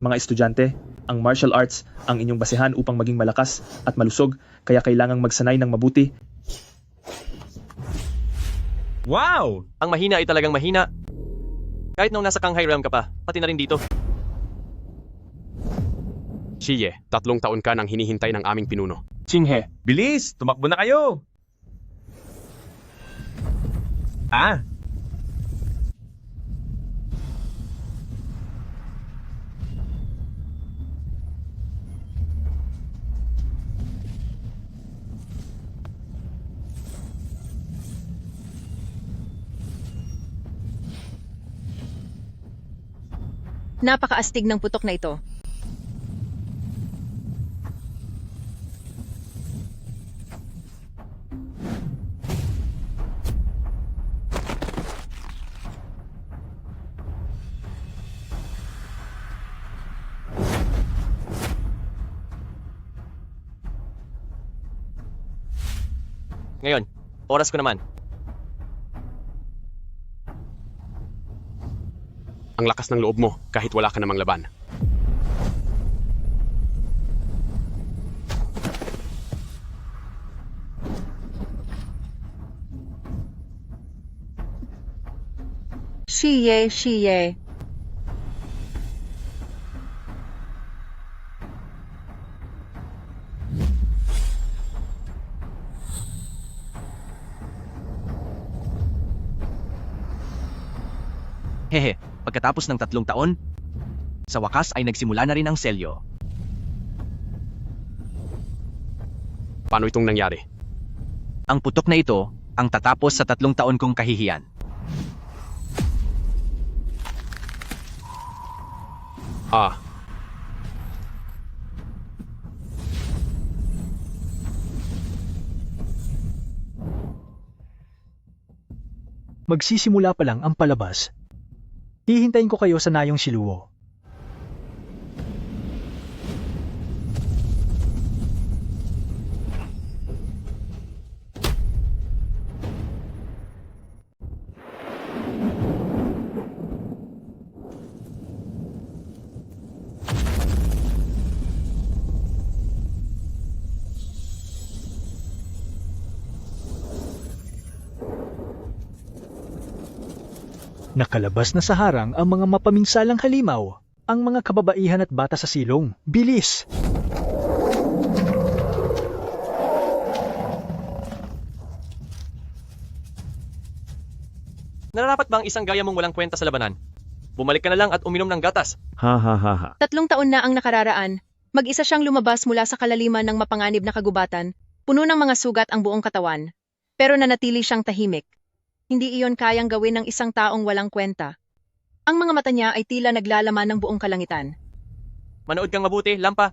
Mga estudyante, ang martial arts ang inyong basehan upang maging malakas at malusog, kaya kailangang magsanay ng mabuti. Wow! Ang mahina ay talagang mahina. Kahit nung nasa Shanghai realm ka pa, pati na rin dito. Shiye, 3 taon ka nang hinihintay ng aming pinuno. Chinghe, bilis! Tumakbo na kayo! Ah! Napakaastig ng putok na ito. Ngayon, oras ko naman. Ang lakas ng loob mo kahit wala ka namang laban. Shiye, shiye. Hehe, pagkatapos ng 3 taon, sa wakas ay nagsimula na rin ang selyo. Paano itong nangyari? Ang putok na ito ang tatapos sa 3 taon kong kahihiyan. Ah, Magsisimula pa lang ang palabas. Hihintayin ko kayo sa Nayong Siluwo. Nakalabas na sa harang ang mga mapaminsalang halimaw, ang mga kababaihan at bata sa silong. Bilis! Nararapat ba ang isang gaya mong walang kwenta sa labanan? Bumalik ka na lang at uminom ng gatas. Ha ha ha ha. 3 taon na ang nakararaan. Mag-isa siyang lumabas mula sa kalaliman ng mapanganib na kagubatan, puno ng mga sugat ang buong katawan. Pero nanatili siyang tahimik. Hindi iyon kayang gawin ng isang taong walang kwenta. Ang mga mata niya ay tila naglalaman ng buong kalangitan. Manood kang mabuti, lampa.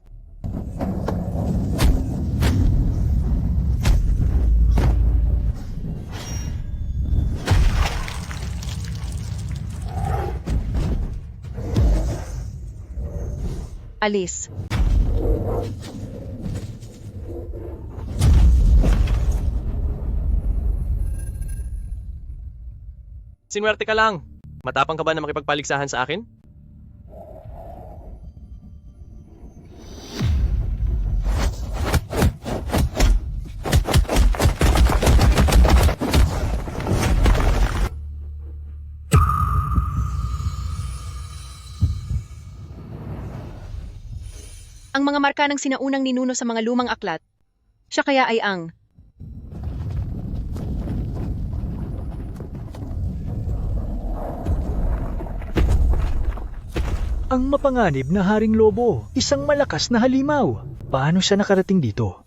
Alis. Sinwerte ka lang. Matapang ka ba na makipagpaligsahan sa akin? Ang mga marka ng sinaunang ninuno sa mga lumang aklat. Siya kaya ay ang Ang mapanganib na Haring Lobo, isang malakas na halimaw. Paano siya nakarating dito?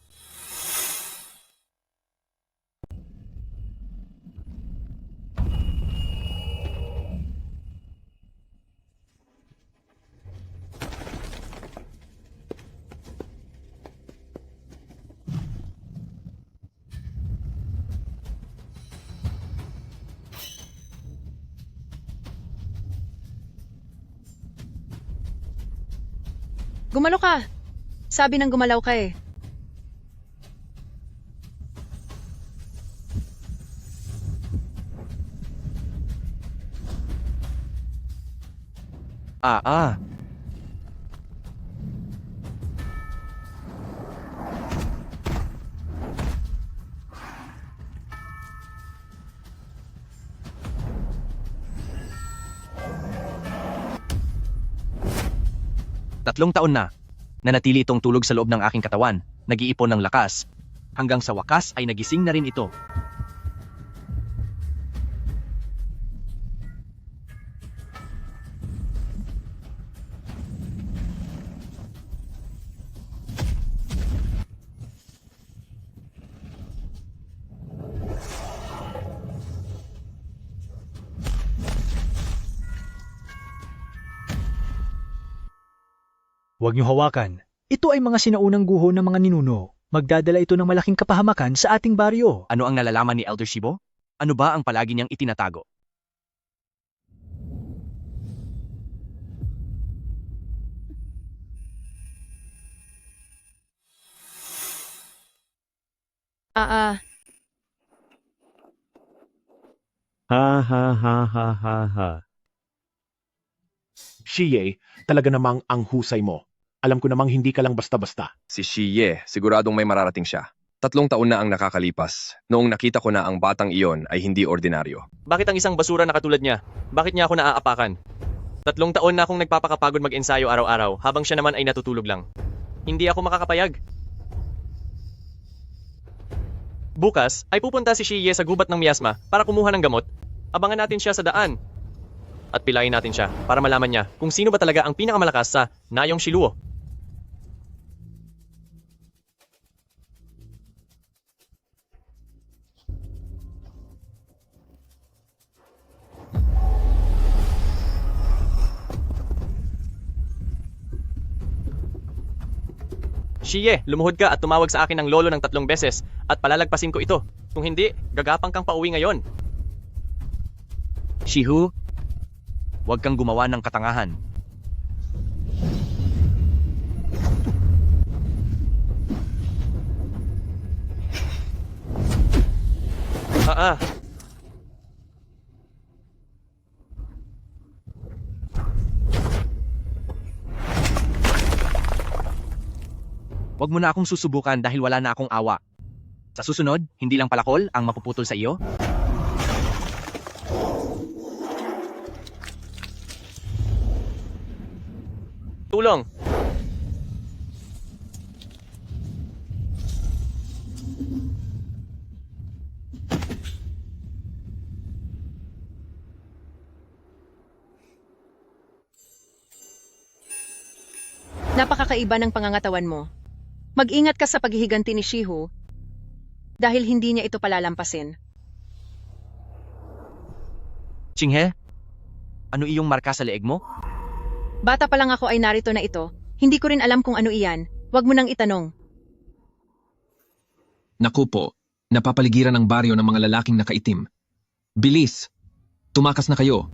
Gumalaw ka. Sabi ng gumalaw ka eh. 3 taon na. Nanatili itong tulog sa loob ng aking katawan, nag-iipon ng lakas. Hanggang sa wakas ay nagising na rin ito. Huwag niyo hawakan. Ito ay mga sinaunang guho ng mga ninuno. Magdadala ito ng malaking kapahamakan sa ating baryo. Ano ang nalalaman ni Elder Shibo? Ano ba ang palagi niyang itinatago? Ah, Ha ha ha ha ha ha. Shiye, talaga namang ang husay mo. Alam ko namang hindi ka lang basta-basta. Si Shiye, siguradong may mararating siya. 3 taon na ang nakakalipas. Noong nakita ko na ang batang iyon ay hindi ordinaryo. Bakit ang isang basura na katulad niya? Bakit niya ako naaapakan? 3 taon na akong nagpapakapagod mag-ensayo araw-araw habang siya naman ay natutulog lang. Hindi ako makakapayag. Bukas ay pupunta si Shiye sa gubat ng miyasma para kumuha ng gamot. Abangan natin siya sa daan. At pilayin natin siya para malaman niya kung sino ba talaga ang pinakamalakas sa Nayong Shiluo. Shiye, lumuhod ka at tumawag sa akin ng lolo ng 3 beses at palalagpasin ko ito. Kung hindi, gagapang kang pauwi ngayon. Shihu, huwag kang gumawa ng katangahan. Huwag mo na akong susubukan dahil wala na akong awa. Sa susunod, hindi lang palakol ang mapuputol sa iyo. Tulong! napakakaiba ng pangangatawan mo. Mag-ingat ka sa paghihiganti ni Shihu dahil hindi niya ito palalampasin. Chinghe, ano iyong marka sa leeg mo? Bata pa lang ako ay narito na ito. Hindi ko rin alam kung ano iyan. Huwag mo nang itanong. Naku po, napapaligiran ang baryo ng mga lalaking nakaitim. Bilis! Tumakas na kayo!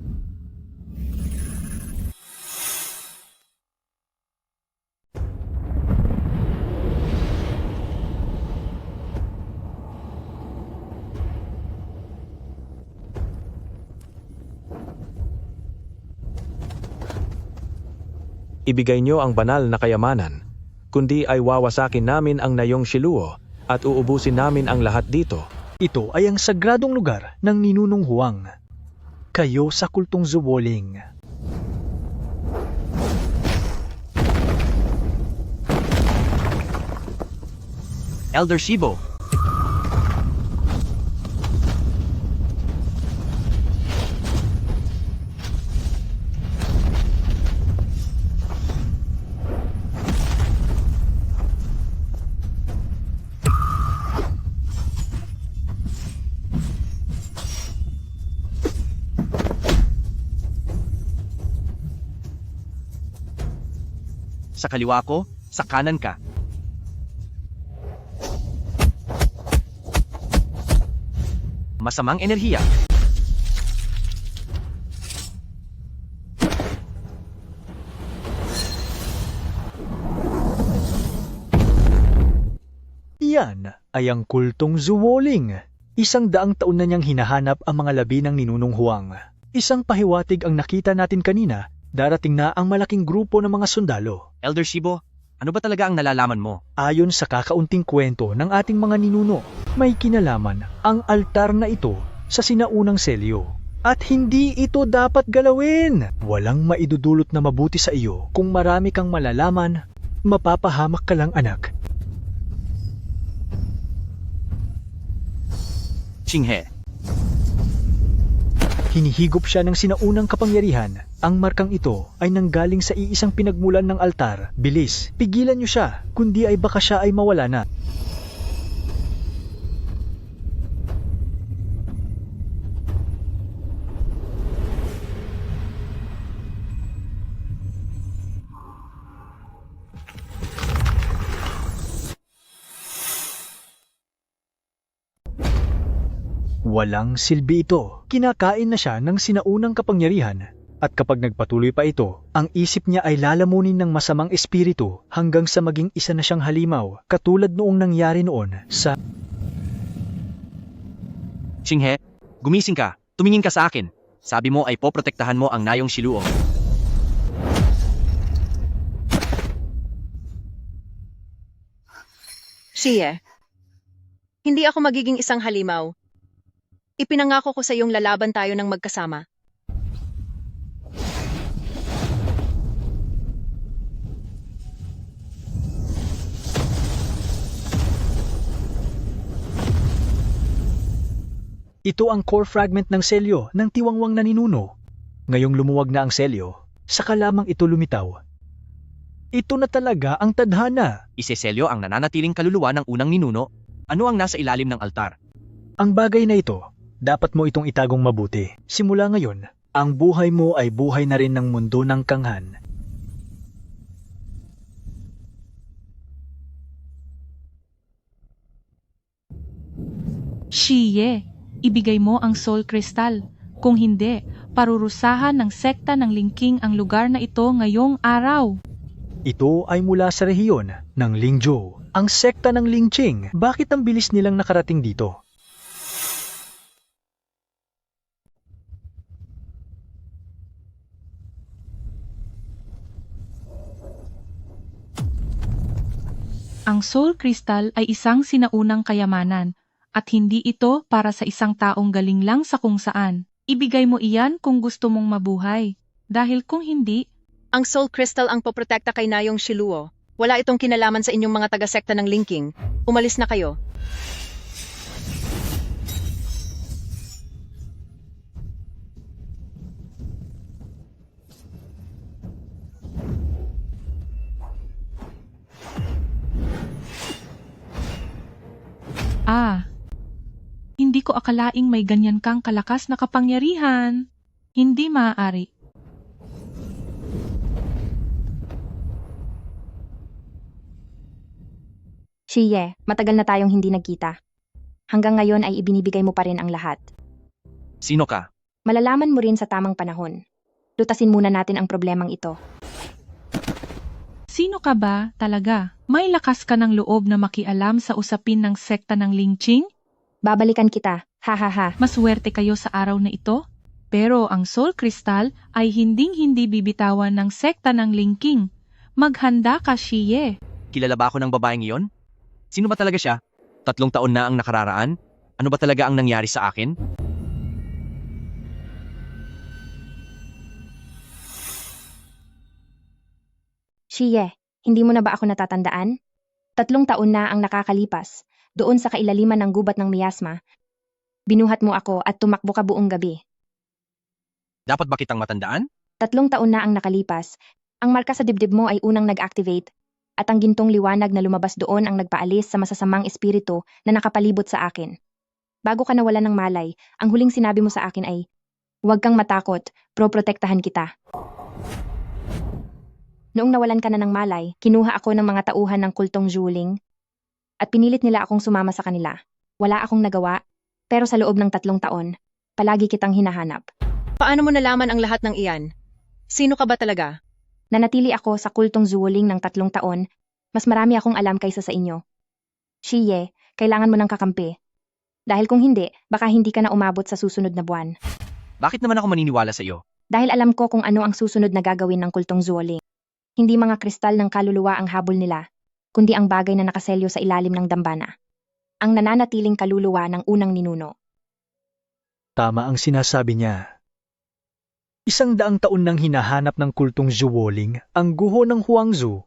Ibigay niyo ang banal na kayamanan, kundi ay wawasakin namin ang Nayong Shiluo at uubusin namin ang lahat dito. Ito ay ang sagradong lugar ng Ninunong Huang. Kayo sa kultong Zuwoling. Elder Shibo, sa kaliwa ko, sa kanan ka. Masamang enerhiya. Iyan ay ang kultong Zuwoling. 100 taon na niyang hinahanap ang mga labi ng Ninunong Huang. Isang pahiwatig ang nakita natin kanina, darating na ang malaking grupo ng mga sundalo. Elder Shibo, ano ba talaga ang nalalaman mo? Ayon sa kakaunting kwento ng ating mga ninuno, may kinalaman ang altar na ito sa sinaunang selyo. At hindi ito dapat galawin. Walang maidudulot na mabuti sa iyo kung marami kang malalaman. Mapapahamak ka lang, anak. Xinghe, Hinihigop siya ng sinaunang kapangyarihan. Ang markang ito ay nanggaling sa iisang pinagmulan ng altar. Bilis, pigilan niyo siya, kundi ay baka siya ay mawala na. Walang silbi ito. Kinakain na siya ng sinaunang kapangyarihan. At kapag nagpatuloy pa ito, ang isip niya ay lalamunin ng masamang espiritu hanggang sa maging isa na siyang halimaw, katulad noong nangyari noon sa... Xinghe, gumising ka. Tumingin ka sa akin. Sabi mo ay poprotektahan mo ang Nayong Shiluo. Xie, hindi ako magiging isang halimaw. Ipinangako ko sa iyong lalaban tayo ng magkasama. Ito ang core fragment ng selyo ng tiwangwang na ninuno. Ngayong lumuwag na ang selyo, saka lamang ito lumitaw. Ito na talaga ang tadhana. Iseselyo ang nananatiling kaluluwa ng unang ninuno. Ano ang nasa ilalim ng altar? Ang bagay na ito, dapat mo itong itagong mabuti. Simula ngayon, ang buhay mo ay buhay na rin ng mundo ng Kanghan. Xie, ibigay mo ang Soul Crystal. Kung hindi, parurusahan ng sekta ng Lingking ang lugar na ito ngayong araw. Ito ay mula sa rehiyon ng Lingzhou, ang sekta ng Lingqing. Bakit ang bilis nilang nakarating dito? Ang Soul Crystal ay isang sinaunang kayamanan at hindi ito para sa isang taong galing lang sa kung saan. Ibigay mo iyan kung gusto mong mabuhay. Dahil kung hindi, Ang Soul Crystal ang poprotekta kay Nayong Shiluo. Wala itong kinalaman sa inyong mga taga-sekta ng Lingking. Umalis na kayo. hindi ko akalaing may ganyan kang kalakas na kapangyarihan. Hindi maaari. Xie, matagal na tayong hindi nagkita. Hanggang ngayon ay ibinibigay mo pa rin ang lahat. Sino ka? Malalaman mo rin sa tamang panahon. Lutasin muna natin ang problemang ito. Sino ka ba talaga? May lakas ka ng loob na makialam sa usapin ng sekta ng Lingqing? Babalikan kita, hahaha. Maswerte kayo sa araw na ito. Pero ang Soul Crystal ay hinding-hindi bibitawan ng sekta ng Lingqing. Maghanda ka, Xie. Kilala ba ako ng babaeng iyon? Sino ba talaga siya? 3 taon na ang nakararaan? Ano ba talaga ang nangyari sa akin? Xie, hindi mo na ba ako natatandaan? 3 taon na ang nakakalipas. Doon sa kailaliman ng gubat ng miasma. Binuhat mo ako at tumakbo ka buong gabi. Dapat ba kitang matandaan? 3 taon na ang nakalipas. Ang marka sa dibdib mo ay unang nag-activate. At ang gintong liwanag na lumabas doon ang nagpaalis sa masasamang espiritu na nakapalibot sa akin. Bago ka nawalan ng malay, ang huling sinabi mo sa akin ay, "Huwag kang matakot, proprotektahan kita." Noong nawalan ka na ng malay, kinuha ako ng mga tauhan ng kultong Zhuoling at pinilit nila akong sumama sa kanila. Wala akong nagawa, pero sa loob ng 3 taon, palagi kitang hinahanap. Paano mo nalaman ang lahat ng iyan? Sino ka ba talaga? Nanatili ako sa kultong Zhuoling ng 3 taon, mas marami akong alam kaysa sa inyo. Xie, kailangan mo ng kakampi. Dahil kung hindi, baka hindi ka na umabot sa susunod na buwan. Bakit naman ako maniniwala sa iyo? Dahil alam ko kung ano ang susunod na gagawin ng kultong Zhuoling. Hindi mga kristal ng kaluluwa ang habol nila, kundi ang bagay na nakaselyo sa ilalim ng dambana. Ang nananatiling kaluluwa ng unang ninuno. Tama ang sinasabi niya. 100 taon nang hinahanap ng kultong Zuwoling ang guho ng Huangzu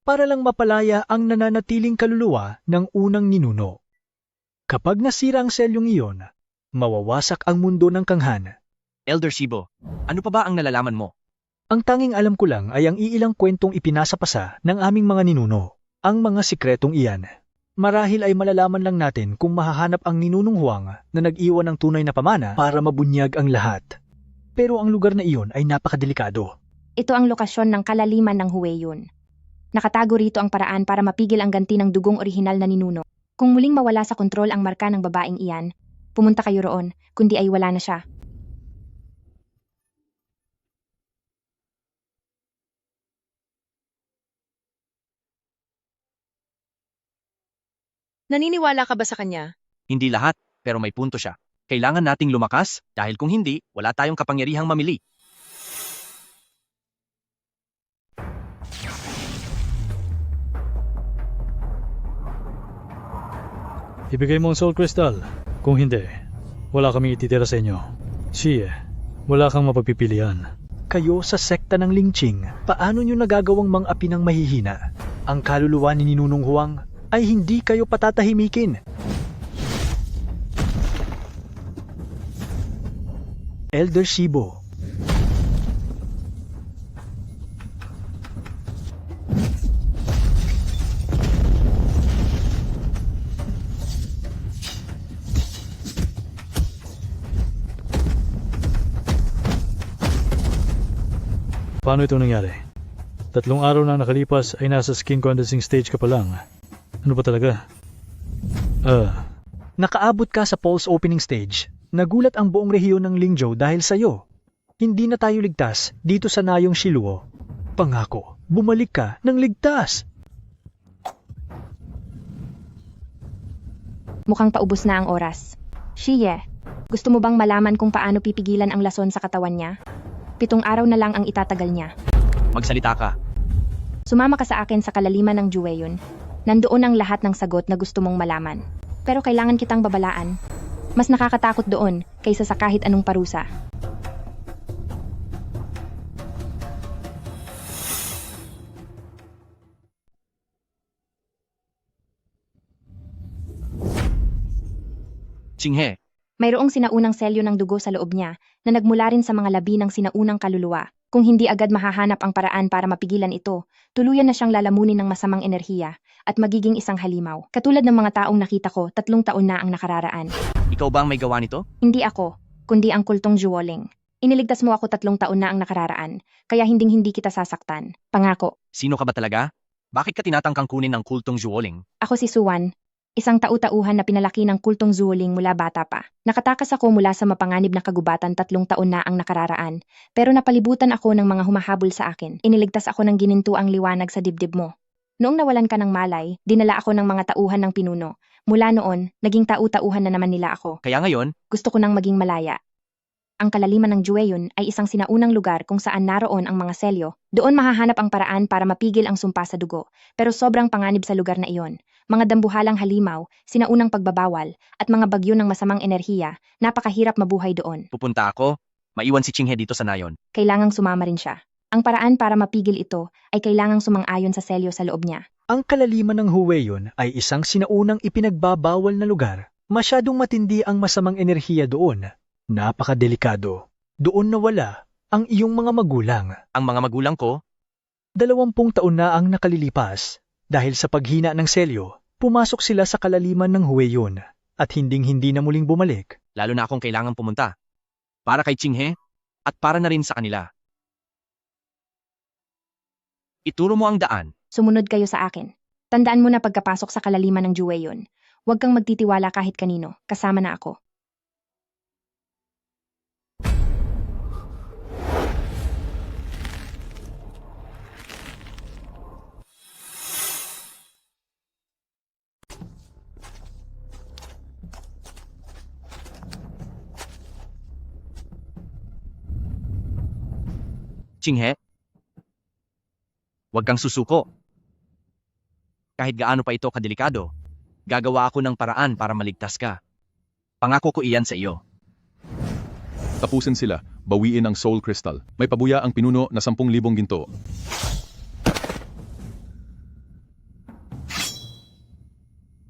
para lang mapalaya ang nananatiling kaluluwa ng unang ninuno. Kapag nasira ang selyong iyon, mawawasak ang mundo ng Kanghan. Elder Shibo, ano pa ba ang nalalaman mo? Ang tanging alam ko lang ay ang iilang kwentong ipinasapasa ng aming mga ninuno, ang mga sikretong iyan. Marahil ay malalaman lang natin kung mahahanap ang ninunong Huang na nag-iwan ng tunay na pamana para mabunyag ang lahat. Pero ang lugar na iyon ay napakadelikado. Ito ang lokasyon ng kalaliman ng Huweyun. Nakatago rito ang paraan para mapigil ang ganti ng dugong orihinal na ninuno. Kung muling mawala sa kontrol ang marka ng babaeng iyan, pumunta kayo roon, kundi ay wala na siya. Naniniwala ka ba sa kanya? Hindi lahat, pero may punto siya. Kailangan nating lumakas dahil kung hindi, wala tayong kapangyarihang mamili. Ibigay mo ang Soul Crystal. Kung hindi, wala kami ititira sa inyo. Xie, wala kang mapagpipilian. Kayo sa sekta ng Lingqing, paano nyo nagagawang mang-api ng mahihina? Ang kaluluwa ni Ninunong Huang ay hindi kayo patatahimikin. Elder Shibo. Paano ito nangyari? 3 araw na nakalipas ay nasa skin condensing stage ka pa lang. Ano ba talaga? Nakaabot ka sa pulse opening stage. Nagulat ang buong rehiyon ng Lingzhou dahil sa'yo. Hindi na tayo ligtas dito sa Nayong Shiluo. Pangako, bumalik ka ng ligtas. Mukhang paubos na ang oras. Xie, gusto mo bang malaman kung paano pipigilan ang lason sa katawan niya? 7 araw na lang ang itatagal niya. Magsalita ka. Sumama ka sa akin sa kalaliman ng Juweyun. Nandoon ang lahat ng sagot na gusto mong malaman. Pero kailangan kitang babalaan. Mas nakakatakot doon kaysa sa kahit anong parusa. Qinghe, Mayroong sinaunang selyo ng dugo sa loob niya na nagmula rin sa mga labi ng sinaunang kaluluwa. Kung hindi agad mahahanap ang paraan para mapigilan ito, tuluyan na siyang lalamunin ng masamang enerhiya at magiging isang halimaw. Katulad ng mga taong nakita ko 3 taon na ang nakararaan. ikaw ba ang may gawa nito? Hindi ako, kundi ang kultong Zuwoling. Iniligtas mo ako 3 taon na ang nakararaan, kaya hinding-hindi kita sasaktan. Pangako. Sino ka ba talaga? Bakit ka tinatangkang kunin ng kultong Zuwoling? Ako si Suwan, isang tau-tauhan na pinalaki ng kultong Zuwoling mula bata pa. Nakatakas ako mula sa mapanganib na kagubatan 3 taon na ang nakararaan, pero napalibutan ako ng mga humahabol sa akin. Iniligtas ako ng ginintuang liwanag sa dibdib mo. Noong nawalan ka ng malay, dinala ako ng mga tauhan ng pinuno. Mula noon, naging tau-tauhan na naman nila ako. Kaya ngayon, Gusto ko nang maging malaya. Ang kalaliman ng Juweyun ay isang sinaunang lugar kung saan naroon ang mga selyo. Doon mahahanap ang paraan para mapigil ang sumpa sa dugo. Pero sobrang panganib sa lugar na iyon. Mga dambuhalang halimaw, sinaunang pagbabawal, at mga bagyo ng masamang enerhiya, napakahirap mabuhay doon. pupunta ako, maiwan si Qinghe dito sa nayon. Kailangang sumama rin siya. Ang paraan para mapigil ito ay kailangang sumang-ayon sa selyo sa loob niya. Ang kalaliman ng Huweyun ay isang sinaunang ipinagbabawal na lugar. Masyadong matindi ang masamang enerhiya doon. Napakadelikado. Doon nawala ang iyong mga magulang. Ang mga magulang ko, 20 taon na ang nakalilipas. Dahil sa paghina ng selyo, pumasok sila sa kalaliman ng Huweyun at hinding-hindi na muling bumalik. lalo na akong kailangang pumunta. Para kay Qinghe at para na rin sa kanila. Ituro mo ang daan. Sumunod kayo sa akin. Tandaan mo na pagkapasok sa kalaliman ng Juweyun, huwag kang magtitiwala kahit kanino, kasama na ako. Qinghe, huwag kang susuko. Kahit gaano pa ito kadelikado, gagawa ako ng paraan para maligtas ka. Pangako ko iyan sa iyo. Tapusin sila. bawiin ang Soul Crystal. May pabuya ang pinuno na 10,000 ginto.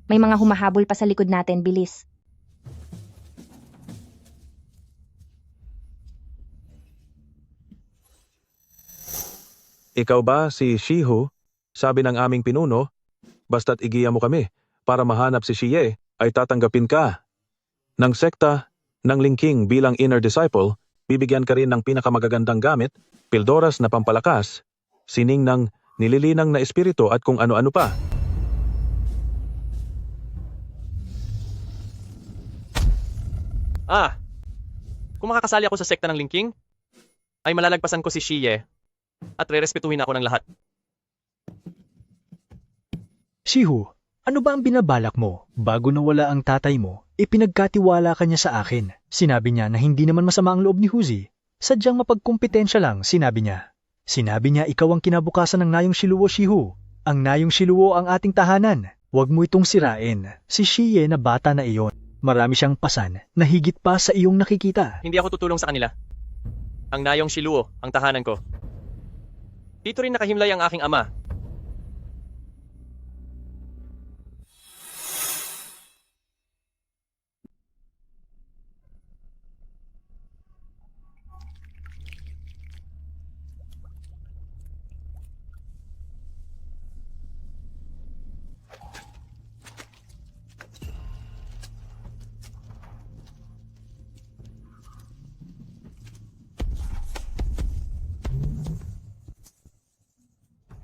May mga humahabol pa sa likod natin, bilis. Ikaw ba si Shihu? Sabi ng aming pinuno, basta't igiya mo kami para mahanap si Shiye ay tatanggapin ka. Ng sekta, ng Lingking bilang inner disciple, bibigyan ka rin ng pinakamagagandang gamit, pildoras na pampalakas, sining ng nililinang na espiritu at kung ano-ano pa. Kung makakasali ako sa sekta ng Lingking, ay malalagpasan ko si Shiye at rerespetuhin ako ng lahat. Shihu, ano ba ang binabalak mo? Bago nawala ang tatay mo, ipinagkatiwala ka niya sa akin. Sinabi niya na hindi naman masama ang loob ni Huzi. Sadyang mapagkumpetensya lang, sinabi niya. Sinabi niya ikaw ang kinabukasan ng Nayong Shiluo, Shihu. Ang Nayong Shiluo ang ating tahanan. Huwag mo itong sirain. Si Shiye na bata na iyon. Marami siyang pasan na higit pa sa iyong nakikita. Hindi ako tutulong sa kanila. Ang Nayong Shiluo ang tahanan ko. Dito rin nakahimlay ang aking ama.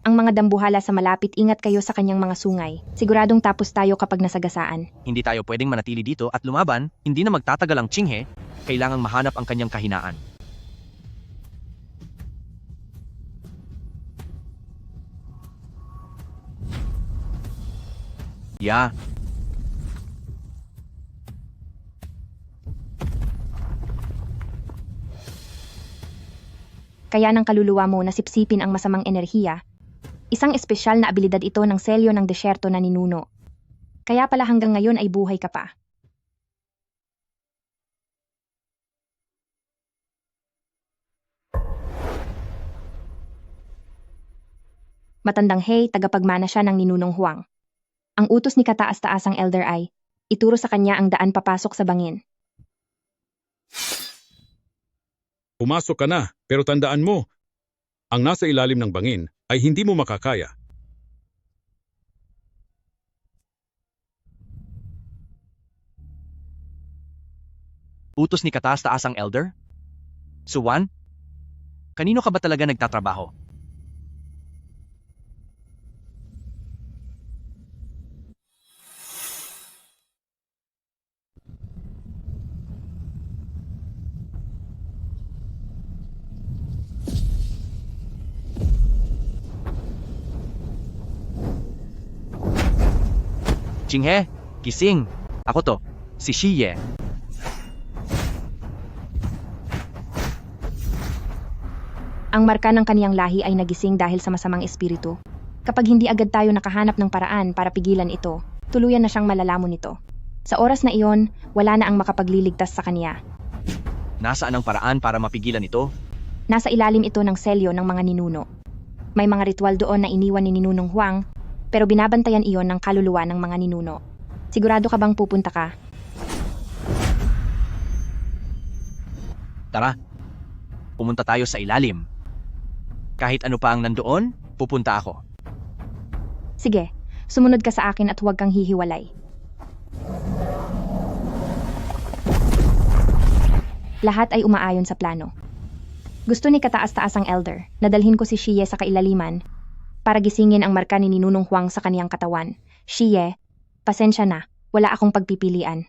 Ang mga dambuhala sa malapit, ingat kayo sa kanyang mga sungay. Siguradong tapos tayo kapag nasagasaan. Hindi tayo pwedeng manatili dito at lumaban, hindi na magtatagal ang Chinghe, kailangang mahanap ang kanyang kahinaan. Ya. Kaya ng kaluluwa mo na sipsipin ang masamang enerhiya. Isang espesyal na abilidad ito ng selyo ng desyerto na ninuno. Kaya pala hanggang ngayon ay buhay ka pa. Matandang Hei, tagapagmana siya ng ninunong Huang. Ang utos ni kataas-taasang elder ay, ituro sa kanya ang daan papasok sa bangin. Pumasok ka na, pero tandaan mo, ang nasa ilalim ng bangin ay hindi mo makakaya. Utos ni kataas-taasang elder? Suwan? Kanino ka ba talaga nagtatrabaho? Chinghe, gising. Ako to, si Shiye. Ang marka ng kaniyang lahi ay nagising dahil sa masamang espiritu. Kapag hindi agad tayo nakahanap ng paraan para pigilan ito, tuluyan na siyang malalamon nito. Sa oras na iyon, wala na ang makapagliligtas sa kaniya. Nasaan ang paraan para mapigilan ito? Nasa ilalim ito ng selyo ng mga ninuno. May mga ritual doon na iniwan ni Ninunong Huang, pero binabantayan iyon ng kaluluwa ng mga ninuno. Sigurado ka bang pupunta ka? Tara, pumunta tayo sa ilalim. Kahit ano pa ang nandoon, pupunta ako. Sige, sumunod ka sa akin at huwag kang hihiwalay. Lahat ay umaayon sa plano. Gusto ni kataas-taasang elder na dalhin ko si Shiye sa kailaliman para gisingin ang marka ni Ninunong Huang sa kaniyang katawan. Shiye, pasensya na, wala akong pagpipilian.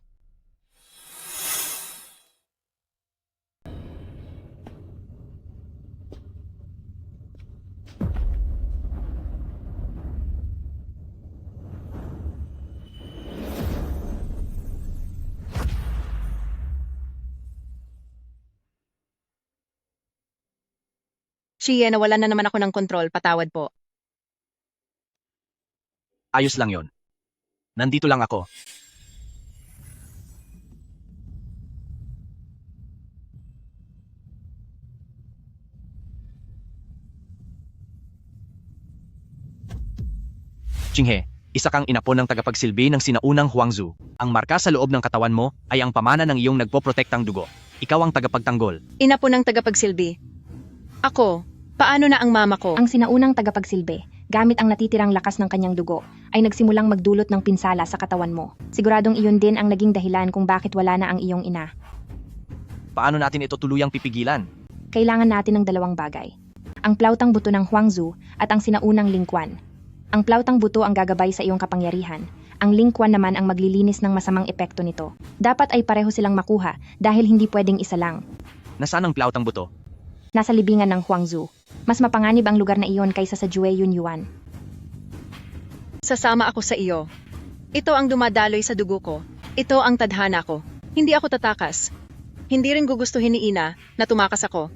Shiye, nawalan na naman ako ng kontrol. Patawad po. Ayos lang yon. Nandito lang ako. Qinghe, isa kang inapo ng tagapagsilbi ng sinaunang Huangzu. Ang marka sa loob ng katawan mo ay ang pamana ng iyong nagpoprotektang dugo. Ikaw ang tagapagtanggol. Ina po ng tagapagsilbi. Ako, paano na ang mama ko? Ang sinaunang tagapagsilbi, gamit ang natitirang lakas ng kanyang dugo, ay nagsimulang magdulot ng pinsala sa katawan mo. Siguradong iyon din ang naging dahilan kung bakit wala na ang iyong ina. Paano natin ito tuluyang pipigilan? Kailangan natin ng dalawang bagay. Ang plautang buto ng Huangzu at ang sinaunang lingkwan. Ang plautang buto ang gagabay sa iyong kapangyarihan. Ang lingkwan naman ang maglilinis ng masamang epekto nito. Dapat ay pareho silang makuha dahil hindi pwedeng isa lang. Nasaan ang plautang buto? Nasa libingan ng Huangzu. Mas mapanganib ang lugar na iyon kaysa sa Jue Yunyuan. Sasama ako sa iyo. Ito ang dumadaloy sa dugo ko. Ito ang tadhana ko. Hindi ako tatakas. Hindi rin gugustuhin ni Ina na tumakas ako.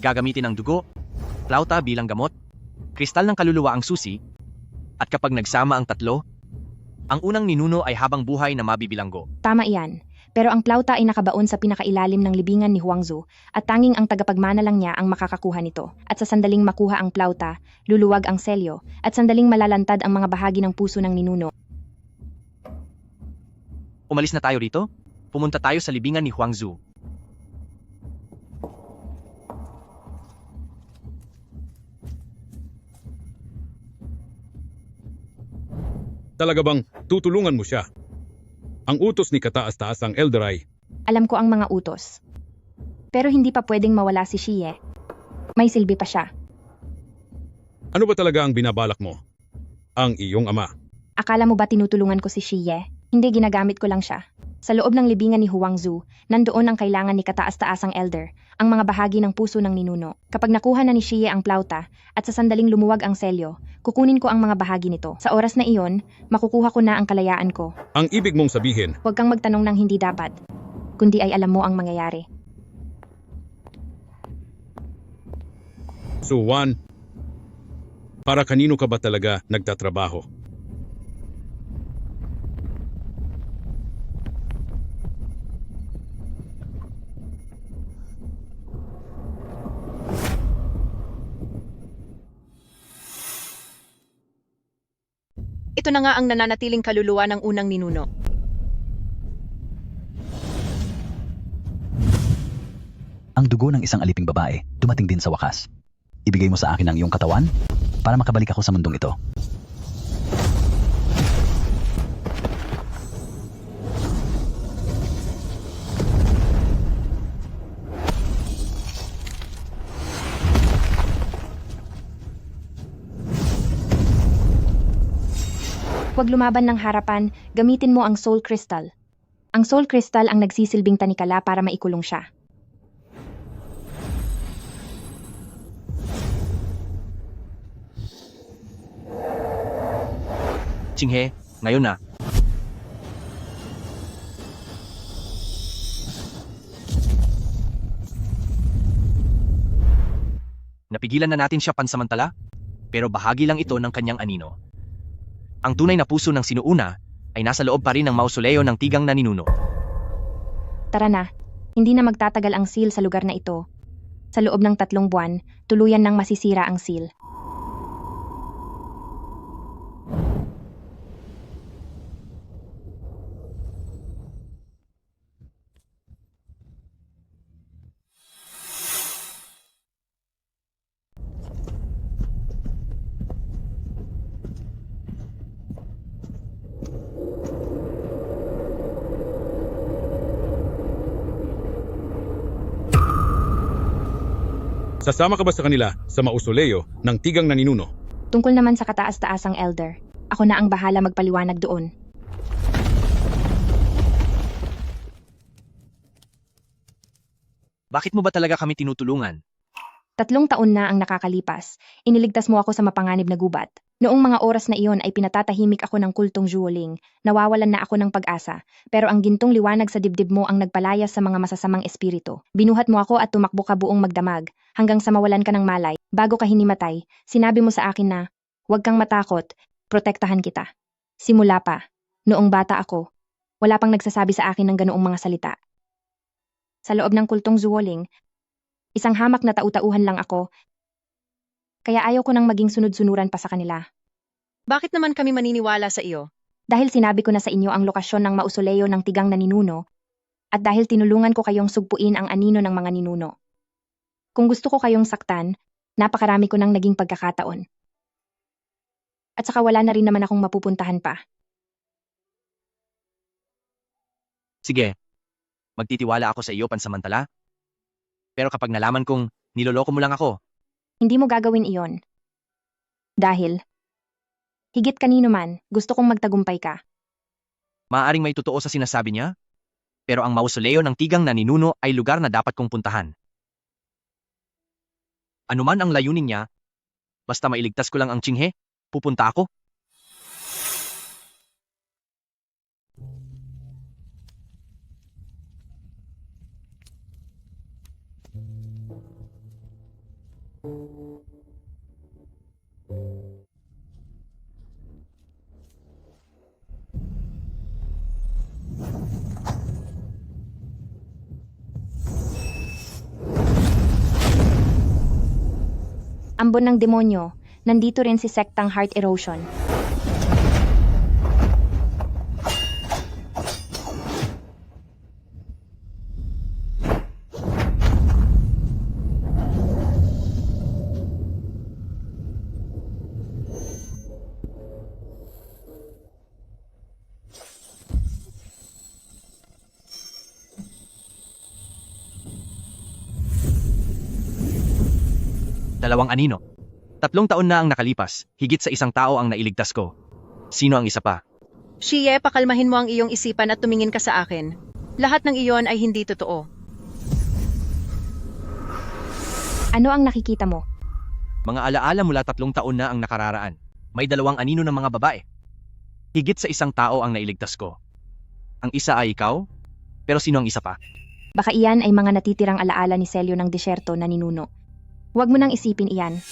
Gagamitin ang dugo, plauta bilang gamot, kristal ng kaluluwa ang susi, at kapag nagsama ang tatlo, ang unang ninuno ay habang buhay na mabibilanggo. Tama iyan. Pero ang plauta ay nakabaon sa pinakailalim ng libingan ni Huangzu at tanging ang tagapagmana lang niya ang makakakuha nito. At sa sandaling makuha ang plauta, luluwag ang selyo at sandaling malalantad ang mga bahagi ng puso ng ninuno. Umalis na tayo rito? Pumunta tayo sa libingan ni Huangzu. Talaga bang tutulungan mo siya? Ang utos ni kataas-taasang Elder ay, Alam ko ang mga utos. Pero hindi pa pwedeng mawala si Xie. May silbi pa siya. ano ba talaga ang binabalak mo? Ang iyong ama. Akala mo ba tinutulungan ko si Xie? Hindi, ginagamit ko lang siya. Sa loob ng libingan ni Huangzu, nandoon ang kailangan ni kataas-taasang elder, ang mga bahagi ng puso ng ninuno. Kapag nakuha na ni Xie ang plauta at sa sandaling lumuwag ang selyo, kukunin ko ang mga bahagi nito. Sa oras na iyon, makukuha ko na ang kalayaan ko. Ang ibig mong sabihin, Huwag kang magtanong ng hindi dapat, kundi ay alam mo ang mangyayari. So Juan, para kanino ka ba talaga nagtatrabaho? Ito na nga ang nananatiling kaluluwa ng unang ninuno. Ang dugo ng isang aliping babae, dumating din sa wakas. Ibigay mo sa akin ang iyong katawan para makabalik ako sa mundong ito. Huwag lumaban ng harapan, gamitin mo ang Soul Crystal. Ang Soul Crystal ang nagsisilbing tanikala para maikulong siya. Qinghe, ngayon na. Napigilan na natin siya pansamantala, pero bahagi lang ito ng kanyang anino. Ang tunay na puso ng sinuuna ay nasa loob pa rin ng mausoleo ng tigang na ninuno. Tara na, hindi na magtatagal ang seal sa lugar na ito. Sa loob ng 3 buwan, tuluyan nang masisira ang seal. Sasama ka ba sa kanila sa mausoleo ng tigang na ninuno? Tungkol naman sa kataas-taasang elder, ako na ang bahala magpaliwanag doon. Bakit mo ba talaga kami tinutulungan? 3 taon na ang nakakalipas, iniligtas mo ako sa mapanganib na gubat. Noong mga oras na iyon ay pinatatahimik ako ng kultong Zhuoling, nawawalan na ako ng pag-asa, pero ang gintong liwanag sa dibdib mo ang nagpalayas sa mga masasamang espiritu. Binuhat mo ako at tumakbo ka buong magdamag, hanggang sa mawalan ka ng malay. Bago ka hinimatay, sinabi mo sa akin na, huwag kang matakot, protektahan kita. Simula pa, noong bata ako, wala pang nagsasabi sa akin ng ganoong mga salita. Sa loob ng kultong Zhuoling, isang hamak na tau-tauhan lang ako, kaya ayaw ko nang maging sunod-sunuran pa sa kanila. Bakit naman kami maniniwala sa iyo? Dahil sinabi ko na sa inyo ang lokasyon ng mausoleo ng tigang na ninuno, at dahil tinulungan ko kayong sugpuin ang anino ng mga ninuno. Kung gusto ko kayong saktan, napakarami ko nang naging pagkakataon. At saka wala na rin naman akong mapupuntahan pa. Sige, magtitiwala ako sa iyo pansamantala. Pero kapag nalaman kong niloloko mo lang ako, Hindi mo gagawin iyon. Dahil, higit kanino man, gusto kong magtagumpay ka. maaaring may totoo sa sinasabi niya, pero ang mausoleo ng tigang na ninuno ay lugar na dapat kong puntahan. Ano man ang layunin niya, basta mailigtas ko lang ang Qinghe, pupunta ako. Ambon ng demonyo, nandito rin si sektang Heart Erosion. Dalawang anino. 3 taon na ang nakalipas, higit sa isang tao ang nailigtas ko. Sino ang isa pa? Xie, pakalmahin mo ang iyong isipan at tumingin ka sa akin. Lahat ng iyon ay hindi totoo. Ano ang nakikita mo? Mga alaala mula 3 taon na ang nakararaan. May 2 anino ng mga babae. Higit sa isang tao ang nailigtas ko. Ang isa ay ikaw? Pero sino ang isa pa? Baka iyan ay mga natitirang alaala ni Celio ng disyerto na ninuno. Huwag mo nang isipin iyan.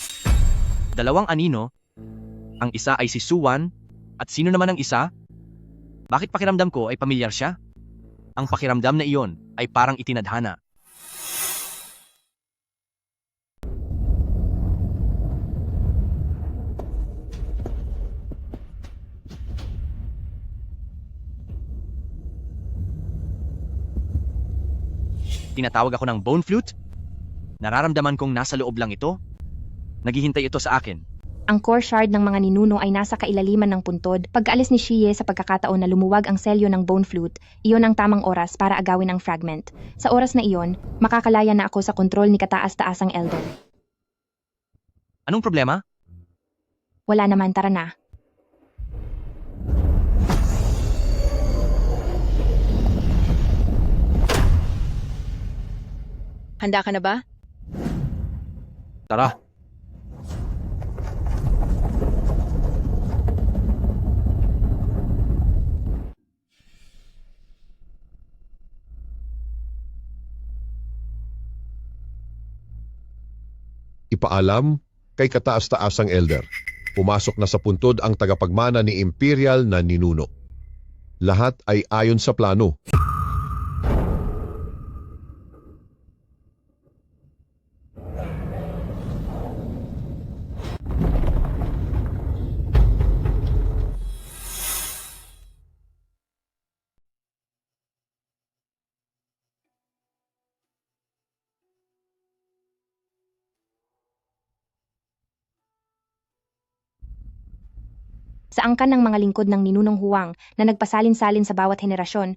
2 anino? Ang isa ay si Suwan, at sino naman ang isa? Bakit pakiramdam ko ay pamilyar siya? Ang pakiramdam na iyon ay parang itinadhana. Tinatawag ako ng bone flute? Nararamdaman kong nasa loob lang ito? Naghihintay ito sa akin. Ang core shard ng mga ninuno ay nasa kailaliman ng puntod. Pagkaalis ni Xie sa pagkakataon na lumuwag ang selyo ng bone flute, iyon ang tamang oras para agawin ang fragment. Sa oras na iyon, makakalaya na ako sa kontrol ni kataas-taasang elder. Anong problema? Wala naman, tara na. Handa ka na ba? Tara. Ipaalam kay kataas-taasang elder. Pumasok na sa puntod ang tagapagmana ni Imperial na ninuno. Lahat ay ayon sa plano. Sa angkan ng mga lingkod ng ninunong Huang na nagpasalin-salin sa bawat henerasyon,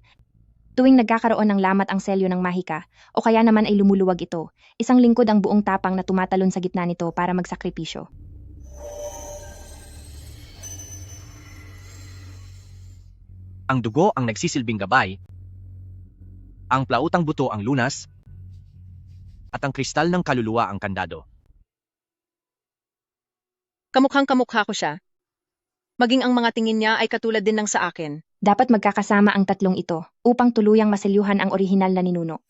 tuwing nagkakaroon ng lamat ang selyo ng mahika, o kaya naman ay lumuluwag ito, isang lingkod ang buong tapang na tumatalon sa gitna nito para magsakripisyo. Ang dugo ang nagsisilbing gabay, ang plautang buto ang lunas, at ang kristal ng kaluluwa ang kandado. Kamukhang kamukha ko siya. Maging ang mga tingin niya ay katulad din ng sa akin. Dapat magkakasama ang tatlong ito upang tuluyang maselyuhan ang orihinal na ninuno.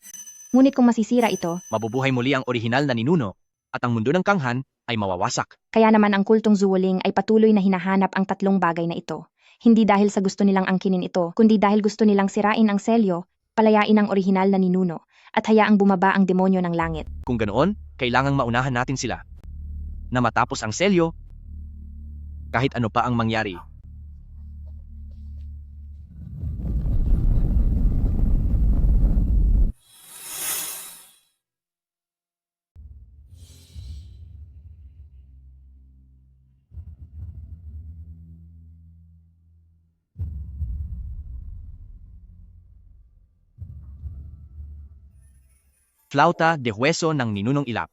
Ngunit kung masisira ito, Mabubuhay muli ang orihinal na ninuno at ang mundo ng Kanghan ay mawawasak. kaya naman ang kultong Zuoling ay patuloy na hinahanap ang tatlong bagay na ito. Hindi dahil sa gusto nilang angkinin ito, kundi dahil gusto nilang sirain ang selyo, palayain ang orihinal na ninuno, at hayaang bumaba ang demonyo ng langit. Kung ganoon, kailangang maunahan natin sila. Na matapos ang selyo, kahit ano pa ang mangyari. Flauta de hueso ng ninunong ilap.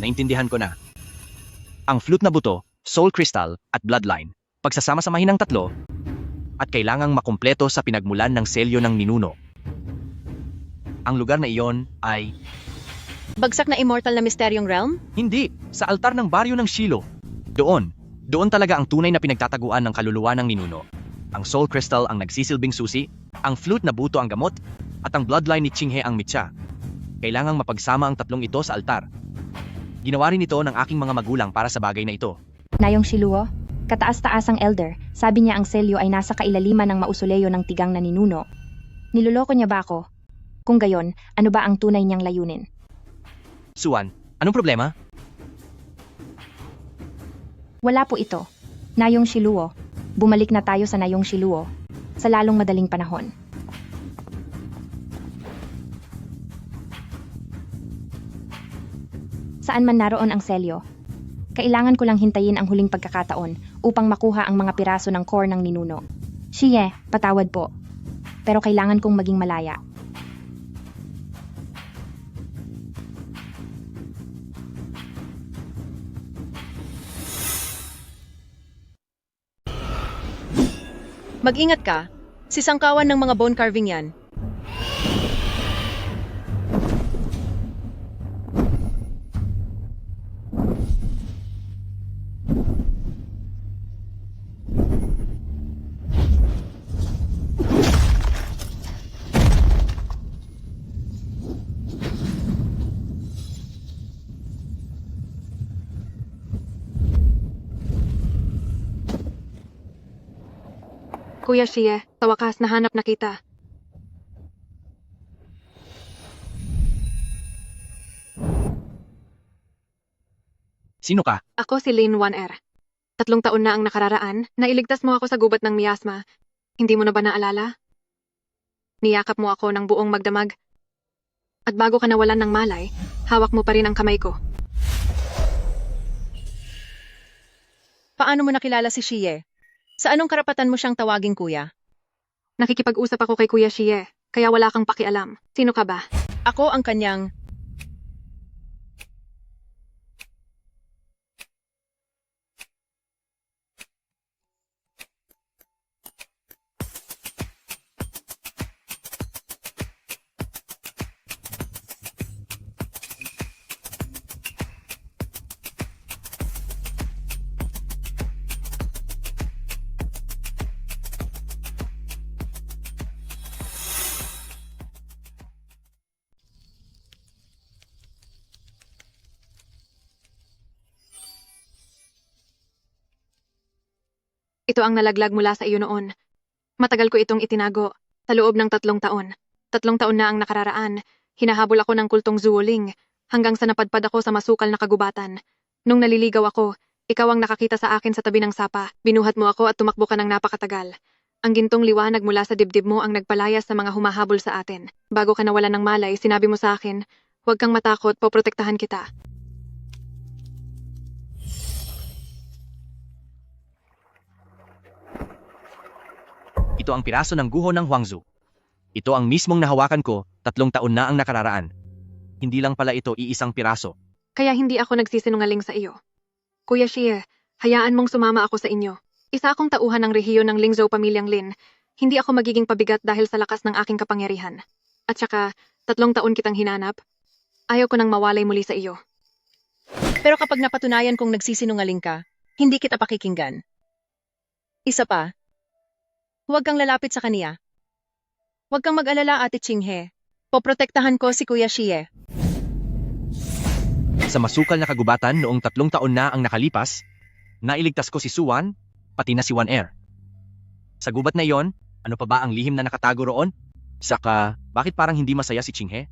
Naintindihan ko na. Ang flute na buto, soul crystal, at bloodline, pagsasama-samahin ng tatlo, at kailangang makumpleto sa pinagmulan ng selyo ng ninuno. Ang lugar na iyon ay... Bagsak na immortal na misteryong realm? Hindi, sa altar ng baryo ng Shiloh. Doon talaga ang tunay na pinagtataguan ng kaluluwa ng ninuno. Ang soul crystal ang nagsisilbing susi, ang flute na buto ang gamot, at ang bloodline ni Qinghe ang mitya. Kailangang mapagsama ang tatlong ito sa altar. Ginawa rin ito ng aking mga magulang para sa bagay na ito. Nayong Shiluo, kataas-taasang elder, sabi niya ang selyo ay nasa kailaliman ng mausoleyo ng tigang na ninuno. Niloloko niya ba ako? Kung gayon, ano ba ang tunay niyang layunin? Suan, anong problema? Wala po ito. Nayong Shiluo, bumalik na tayo sa Nayong Shiluo, sa lalong madaling panahon. Saan man naroon ang selyo, kailangan ko lang hintayin ang huling pagkakataon upang makuha ang mga piraso ng core ng ninuno. Siye, patawad po. Pero kailangan kong maging malaya. Mag-ingat ka. Sisangkawan ng mga bone carving yan. Kuya Shie, sa wakas nahanap na kita. Sino ka? Ako si Lin 1R. 3 taon na ang nakararaan, nailigtas mo ako sa gubat ng miasma. Hindi mo na ba naalala? Niyakap mo ako ng buong magdamag. At bago ka nawalan ng malay, hawak mo pa rin ang kamay ko. Paano mo nakilala si Shie? Sa anong karapatan mo siyang tawaging kuya? Nakikipag-usap ako kay Kuya Shie, kaya wala kang pakialam. Sino ka ba? Ako ang kanyang... Ito ang nalaglag mula sa iyo noon. Matagal ko itong itinago, sa loob ng 3 taon. 3 taon na ang nakararaan, hinahabol ako ng kultong Zuoling, hanggang sa napadpad ako sa masukal na kagubatan. Nung naliligaw ako, ikaw ang nakakita sa akin sa tabi ng sapa, binuhat mo ako at tumakbo ka ng napakatagal. Ang gintong liwanag mula sa dibdib mo ang nagpalayas sa mga humahabol sa atin. Bago ka nawalan ng malay, sinabi mo sa akin, huwag kang matakot, poprotektahan kita. Ito ang piraso ng guho ng Huangzu. Ito ang mismong nahawakan ko, 3 taon na ang nakararaan. Hindi lang pala ito iisang piraso. Kaya hindi ako nagsisinungaling sa iyo. Kuya Xie, hayaan mong sumama ako sa inyo. Isa akong tauhan ng rehiyon ng Lingzhou pamilyang Lin. Hindi ako magiging pabigat dahil sa lakas ng aking kapangyarihan. At saka, 3 taon kitang hinanap. Ayaw ko nang mawalay muli sa iyo. Pero kapag napatunayan kong nagsisinungaling ka, hindi kita pakikinggan. Isa pa, huwag kang lalapit sa kaniya. Huwag kang mag-alala, Ate Chinghe. Poprotektahan ko si Kuya Xie. Sa masukal na kagubatan noong 3 taon na ang nakalipas, nailigtas ko si Suwan, pati na si Wan Er. Sa gubat na iyon, ano pa ba ang lihim na nakatago roon? Saka, bakit parang hindi masaya si Chinghe?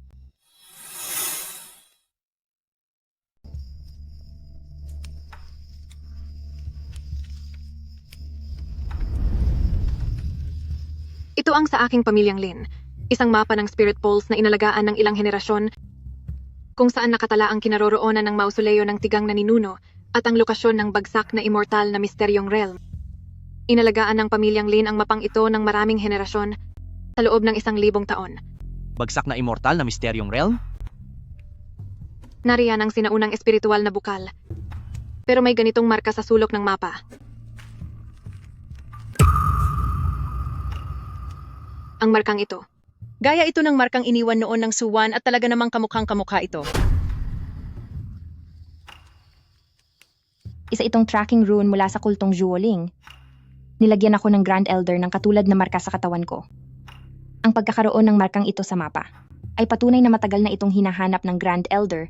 Ito ang sa aking pamilyang Lin. Isang mapa ng Spirit Poles na inalagaan ng ilang henerasyon kung saan nakatala ang kinaroroonan ng mausoleo ng tigang na ninuno at ang lokasyon ng bagsak na immortal na misteryong realm. Inalagaan ng pamilyang Lin ang mapang ito ng maraming henerasyon sa loob ng 1,000 taon. Bagsak na immortal na misteryong realm? Nariyan ang sinaunang espiritual na bukal. Pero may ganitong marka sa sulok ng mapa. Ang markang ito. Gaya ito ng markang iniwan noon ng Suwan at talaga namang kamukhang kamukha ito. Isa itong tracking rune mula sa kultong Zhuoling. Nilagyan ako ng Grand Elder ng katulad na marka sa katawan ko. Ang pagkakaroon ng markang ito sa mapa ay patunay na matagal na itong hinahanap ng Grand Elder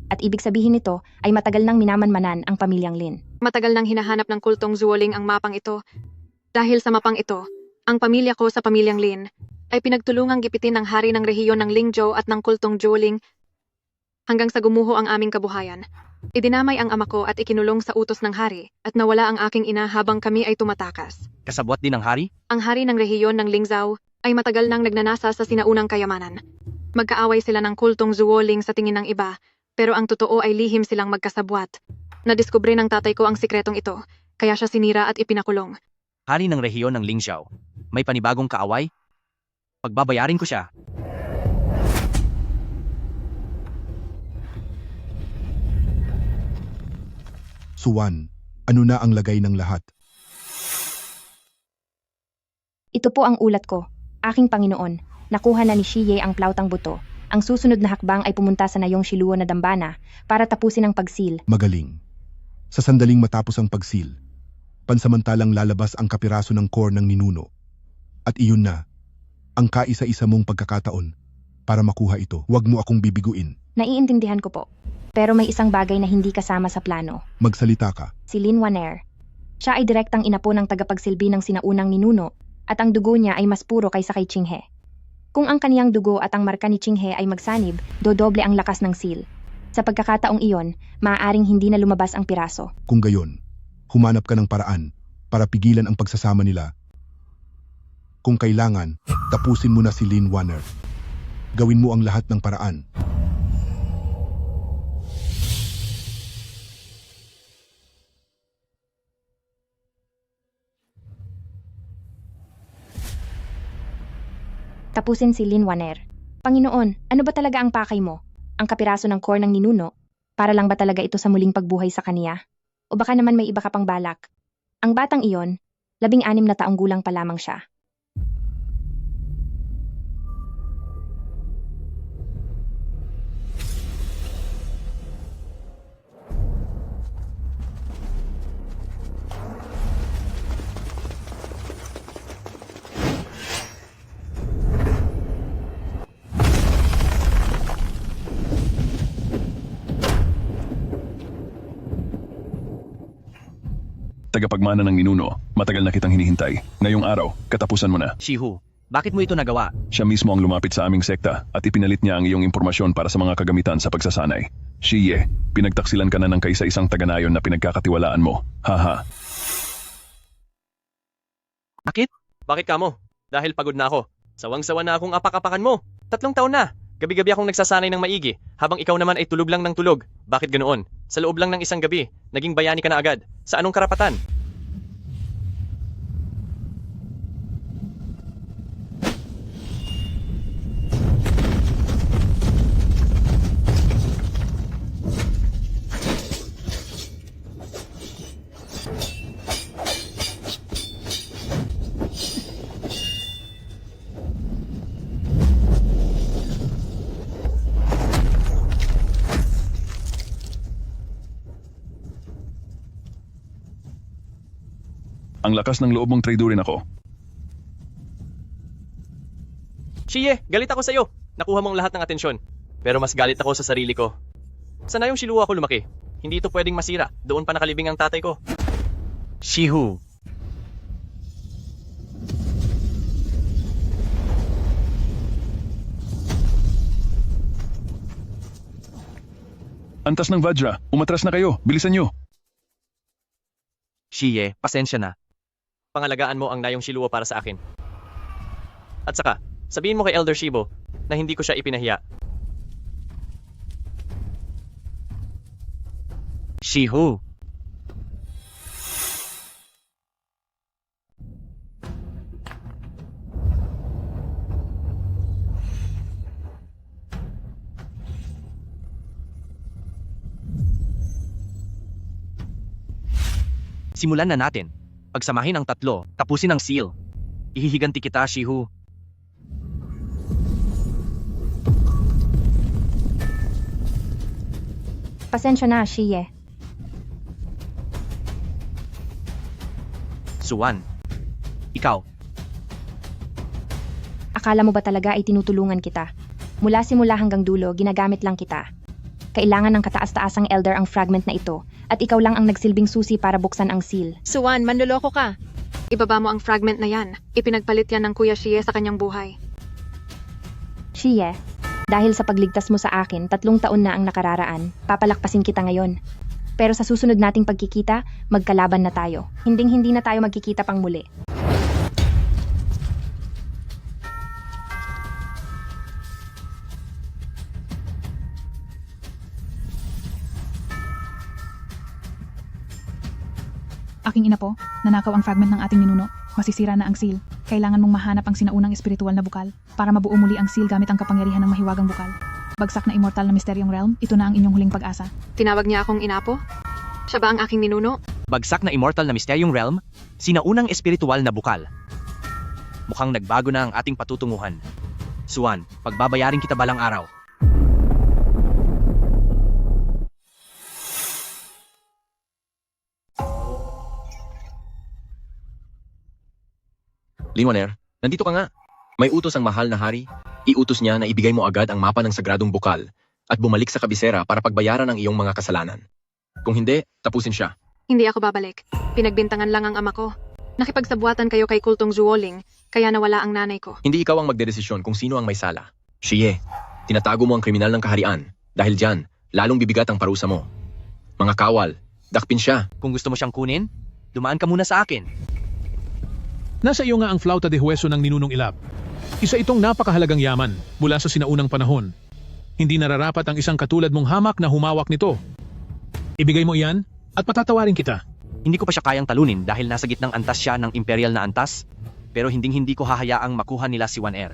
at ibig sabihin nito ay matagal nang minamanmanan ang pamilyang Lin. Matagal nang hinahanap ng kultong Zhuoling ang mapang ito. Dahil sa mapang ito, ang pamilya ko sa pamilyang Lin ay pinagtulungang gipitin ng hari ng rehiyon ng Lingzhou at ng kultong Zhuoling hanggang sa gumuho ang aming kabuhayan. Idinamay ang ama ko at ikinulong sa utos ng hari at nawala ang aking ina habang kami ay tumatakas. Kasabwat din ng hari? Ang hari ng rehiyon ng Lingzhou ay matagal nang nagnanasa sa sinaunang kayamanan. Magkaaway sila ng kultong Zhuoling sa tingin ng iba, pero ang totoo ay lihim silang magkasabwat. Nadiskubre ng tatay ko ang sikretong ito, kaya siya sinira at ipinakulong. Hari ng rehiyon ng Lingzhou. May panibagong kaaway? Pagbabayarin ko siya. Suwan, ano na ang lagay ng lahat? Ito po ang ulat ko. Aking Panginoon, nakuha na ni Xie ang plautang buto. Ang susunod na hakbang ay pumunta sa Nayong Shiluo na dambana para tapusin ang pagsil. Magaling. Sa sandaling matapos ang pagsil, pansamantalang lalabas ang kapiraso ng core ng ninuno. At iyon na, ang kaisa-isa mong pagkakataon para makuha ito. Huwag mo akong bibiguin. Naiintindihan ko po. Pero may isang bagay na hindi kasama sa plano. Magsalita ka. Si Lin Waner. Siya ay direktang inapo ng tagapagsilbi ng sinaunang ninuno at ang dugo niya ay mas puro kaysa kay Chinghe. Kung ang kaniyang dugo at ang marka ni Chinghe ay magsanib, dodoble ang lakas ng seal. Sa pagkakataong iyon, maaaring hindi na lumabas ang piraso. Kung gayon, humanap ka ng paraan para pigilan ang pagsasama nila. Kung kailangan, tapusin mo na si Lin Waner. Gawin mo ang lahat ng paraan. Tapusin si Lin Waner. Panginoon, ano ba talaga ang pakay mo? Ang kapiraso ng core ng ninuno? Para lang ba talaga ito sa muling pagbuhay sa kaniya? O baka naman may iba ka pang balak? Ang batang iyon, 16 na taong gulang pa lamang siya. Tagapagmana ng ninuno, matagal na kitang hinihintay. Ngayong araw, katapusan mo na. Shihu, bakit mo ito nagawa? Siya mismo ang lumapit sa aming sekta at ipinalit niya ang iyong impormasyon para sa mga kagamitan sa pagsasanay. Xie, pinagtaksilan ka na ng kaisa-isang taga-nayon na pinagkakatiwalaan mo. Haha. Bakit? Bakit ka mo? Dahil pagod na ako. Sawang-sawa na akong apak-apakan mo. 3 taon na. Gabi-gabi akong nagsasanay ng maigi, habang ikaw naman ay tulog lang ng tulog. Bakit ganoon? Sa loob lang ng isang gabi, naging bayani ka na agad. Sa anong karapatan? Ang lakas ng loob mong traidurin ako. Shie, galit ako sa'yo. Nakuha mong lahat ng atensyon. Pero mas galit ako sa sarili ko. Sana yung Shilua ko lumaki. Hindi ito pwedeng masira. Doon pa nakalibing ang tatay ko. Shihu. Antas ng Vajra, umatras na kayo. Bilisan nyo. Shie, pasensya na. Pangalagaan mo ang nayong Shilua para sa akin. At saka, sabihin mo kay Elder Shibo na hindi ko siya ipinahiya. Shihu. Simulan na natin. Pagsamahin ang tatlo, tapusin ang seal. Ihihiganti kita, Shihu. Pasensya na, Shie. Suwan. Ikaw. Akala mo ba talaga ay tinutulungan kita? Mula simula hanggang dulo, ginagamit lang kita. Kailangan ng kataas-taasang elder ang fragment na ito, at ikaw lang ang nagsilbing susi para buksan ang seal. Suwan, manloloko ka. Ibaba mo ang fragment na yan. Ipinagpalit yan ng Kuya Shie sa kanyang buhay. Shie, dahil sa pagligtas mo sa akin, 3 taon na ang nakararaan, papalakpasin kita ngayon. Pero sa susunod nating pagkikita, magkalaban na tayo. Hinding-hindi na tayo magkikita pang muli. Aking ina po, nanakaw ang fragment ng ating ninuno. Masisira na ang seal. Kailangan mong mahanap ang sinaunang espiritual na bukal para mabuo muli ang seal gamit ang kapangyarihan ng mahiwagang bukal. Bagsak na immortal na misteryong realm, ito na ang inyong huling pag-asa. Tinawag niya akong inapo? Siya ba ang aking ninuno? Bagsak na immortal na misteryong realm, sinaunang espiritual na bukal. Mukhang nagbago na ang ating patutunguhan. Suwan, pagbabayarin kita balang araw. Linwaner, nandito ka nga. May utos ang mahal na hari. Iutos niya na ibigay mo agad ang mapa ng sagradong bukal at bumalik sa kabisera para pagbayaran ang iyong mga kasalanan. Kung hindi, tapusin siya. Hindi ako babalik. Pinagbintangan lang ang ama ko. Nakipagsabuatan kayo kay Kultong Zuoling, kaya nawala ang nanay ko. Hindi ikaw ang magdedesisyon kung sino ang may sala. Shie, tinatago mo ang kriminal ng kaharian. Dahil dyan, lalong bibigat ang parusa mo. Mga kawal, dakpin siya. Kung gusto mo siyang kunin, dumaan ka muna sa akin. Nasa iyo nga ang flauta de hueso ng ninunong Ilap. Isa itong napakahalagang yaman mula sa sinaunang panahon. Hindi nararapat ang isang katulad mong hamak na humawak nito. Ibigay mo iyan at patatawarin kita. Hindi ko pa siya kayang talunin dahil nasa gitnang antas siya ng imperial na antas, pero hindi ko hahayaang makuha nila si Wan Er.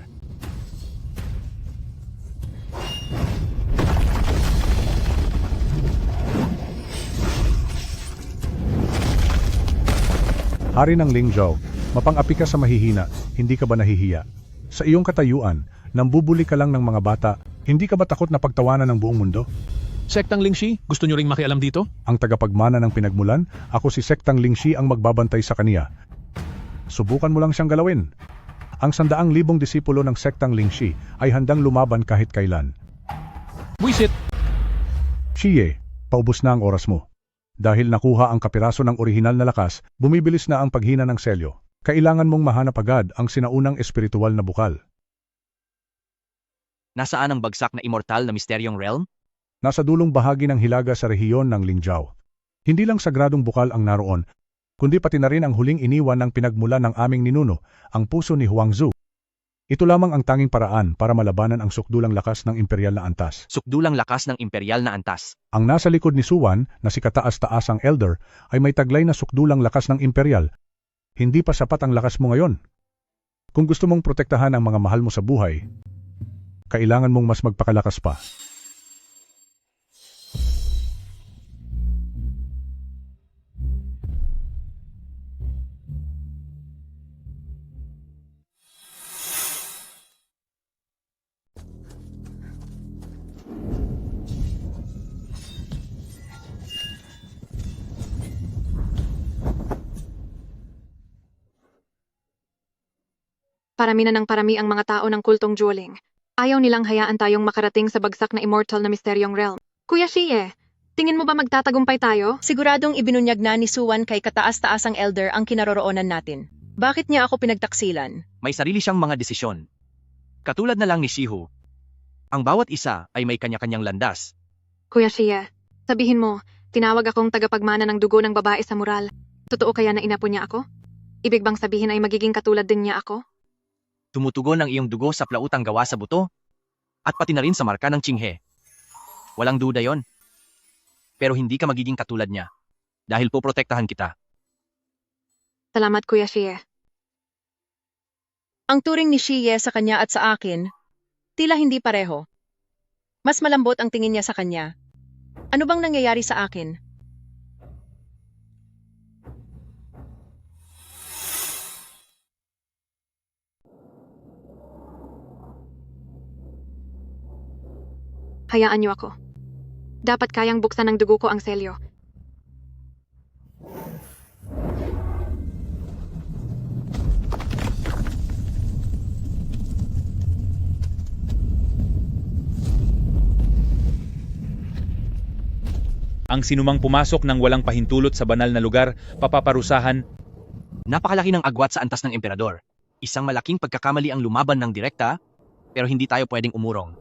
Hari ng Lingzhou, mapang-api ka sa mahihina, hindi ka ba nahihiya? Sa iyong katayuan, nambubuli ka lang ng mga bata, hindi ka ba takot na pagtawanan ng buong mundo? Sektang Lingxi, gusto nyo ring makialam dito? Ang tagapagmana ng pinagmulan, ako si Sektang Lingxi ang magbabantay sa kaniya. Subukan mo lang siyang galawin. Ang 100,000 disipulo ng Sektang Lingxi ay handang lumaban kahit kailan. Buisit! Shie, paubos na ang oras mo. Dahil nakuha ang kapiraso ng orihinal na lakas, bumibilis na ang paghina ng selyo. Kailangan mong mahanap agad ang sinaunang espiritual na bukal. Nasaan ang bagsak na immortal na misteryong realm? Nasa dulong bahagi ng hilaga sa rehiyon ng Lingzhou. Hindi lang sagradong bukal ang naroon, kundi pati na rin ang huling iniwan ng pinagmula ng aming ninuno, ang puso ni Huangzu. Ito lamang ang tanging paraan para malabanan ang sukdulang lakas ng imperial na antas. Sukdulang lakas ng imperial na antas. Ang nasa likod ni Suwan, na si kataas-taasang elder, ay may taglay na sukdulang lakas ng imperial. Hindi pa sapat ang lakas mo ngayon. Kung gusto mong protektahan ang mga mahal mo sa buhay, kailangan mong mas magpakalakas pa. Parami na ng parami ang mga tao ng kultong Zuoling. Ayaw nilang hayaan tayong makarating sa bagsak na immortal na misteryong realm. Kuya Shie, tingin mo ba magtatagumpay tayo? Siguradong ibinunyag na ni Suwan kay kataas-taasang elder ang kinaroroonan natin. Bakit niya ako pinagtaksilan? May sarili siyang mga desisyon. Katulad na lang ni Shihu. Ang bawat isa ay may kanya-kanyang landas. Kuya Shie, sabihin mo, tinawag akong tagapagmana ng dugo ng babae sa mural. Totoo kaya na inapo niya ako? Ibig bang sabihin ay magiging katulad din niya ako? Tumutugon ang iyong dugo sa plautang gawa sa buto at pati na rin sa marka ng Qinghe. Walang duda yon. Pero hindi ka magiging katulad niya dahil poprotektahan kita. Salamat, Kuya Shie. Ang turing ni Shie sa kanya at sa akin, tila hindi pareho. Mas malambot ang tingin niya sa kanya. Ano bang nangyayari sa akin? Hayaan niyo ako. Dapat kayang buksan ng dugo ko ang selyo. Ang sinumang pumasok ng walang pahintulot sa banal na lugar, papaparusahan. Napakalaki ng agwat sa antas ng emperador. Isang malaking pagkakamali ang lumaban ng direkta, pero hindi tayo pwedeng umurong.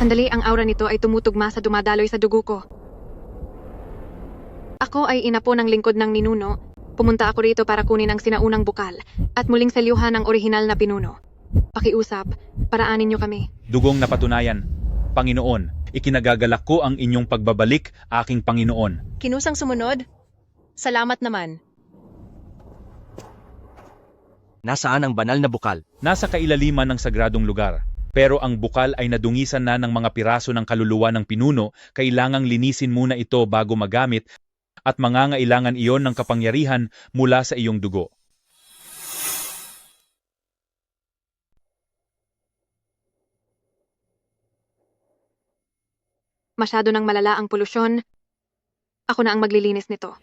Sandali, ang aura nito ay tumutugma sa dumadaloy sa dugo ko. Ako ay inapo ng lingkod ng ninuno. Pumunta ako rito para kunin ang sinaunang bukal at muling selyuhan ang orihinal na pinuno. Pakiusap, paraanin niyo kami. Dugong napatunayan. Panginoon, ikinagagalak ko ang inyong pagbabalik, aking Panginoon. Kinusang sumunod? Salamat naman. Nasaan ang banal na bukal? Nasa kailaliman ng sagradong lugar. Pero ang bukal ay nadungisan na ng mga piraso ng kaluluwa ng pinuno, kailangang linisin muna ito bago magamit at mangangailangan iyon ng kapangyarihan mula sa iyong dugo. Masyado nang malala ang polusyon. Ako na ang maglilinis nito.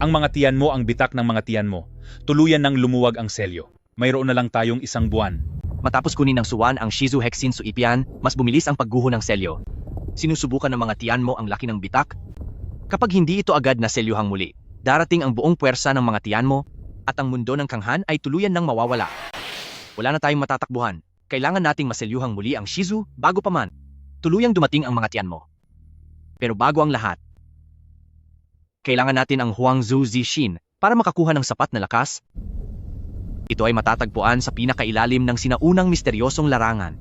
Ang mga tiyan mo ang bitak ng mga tiyan mo. Tuluyan nang lumuwag ang selyo. Mayroon na lang tayong 1 buwan. Matapos kunin ng Suwan ang Shizu Hexin Suipian, mas bumilis ang pagguho ng selyo. Sinusubukan ng mga tiyan mo ang laki ng bitak. Kapag hindi ito agad na selyuhang muli, darating ang buong puwersa ng mga tiyan mo at ang mundo ng Kanghan ay tuluyan nang mawawala. Wala na tayong matatakbuhan. Kailangan nating maselyuhang muli ang Shizu bago pa man tuluyang dumating ang mga tiyan mo. Pero bago ang lahat, kailangan natin ang Huangzu Zixin para makakuha ng sapat na lakas. Ito ay matatagpuan sa pinakailalim ng sinaunang misteryosong larangan.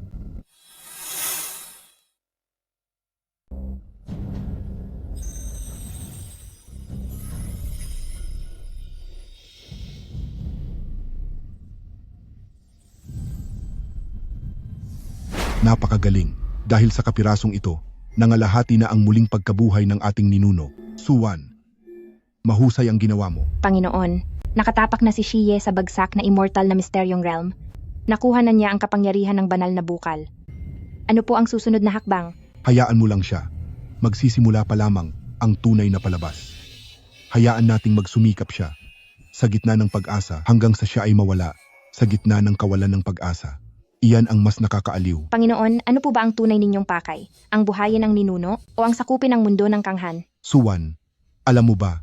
Napakagaling dahil sa kapirasong ito, nangalahati na ang muling pagkabuhay ng ating ninuno, Suwan. Mahusay ang ginawa mo. Panginoon, nakatapak na si Shie sa bagsak na immortal na misteryong realm. Nakuha na niya ang kapangyarihan ng banal na bukal. Ano po ang susunod na hakbang? Hayaan mo lang siya. Magsisimula pa lamang ang tunay na palabas. Hayaan nating magsumikap siya. Sa gitna ng pag-asa hanggang sa siya ay mawala. Sa gitna ng kawalan ng pag-asa. Iyan ang mas nakakaaliw. Panginoon, ano po ba ang tunay ninyong pakay? Ang buhayin ng ninuno o ang sakupin ng mundo ng Kanghan? Suwan, alam mo ba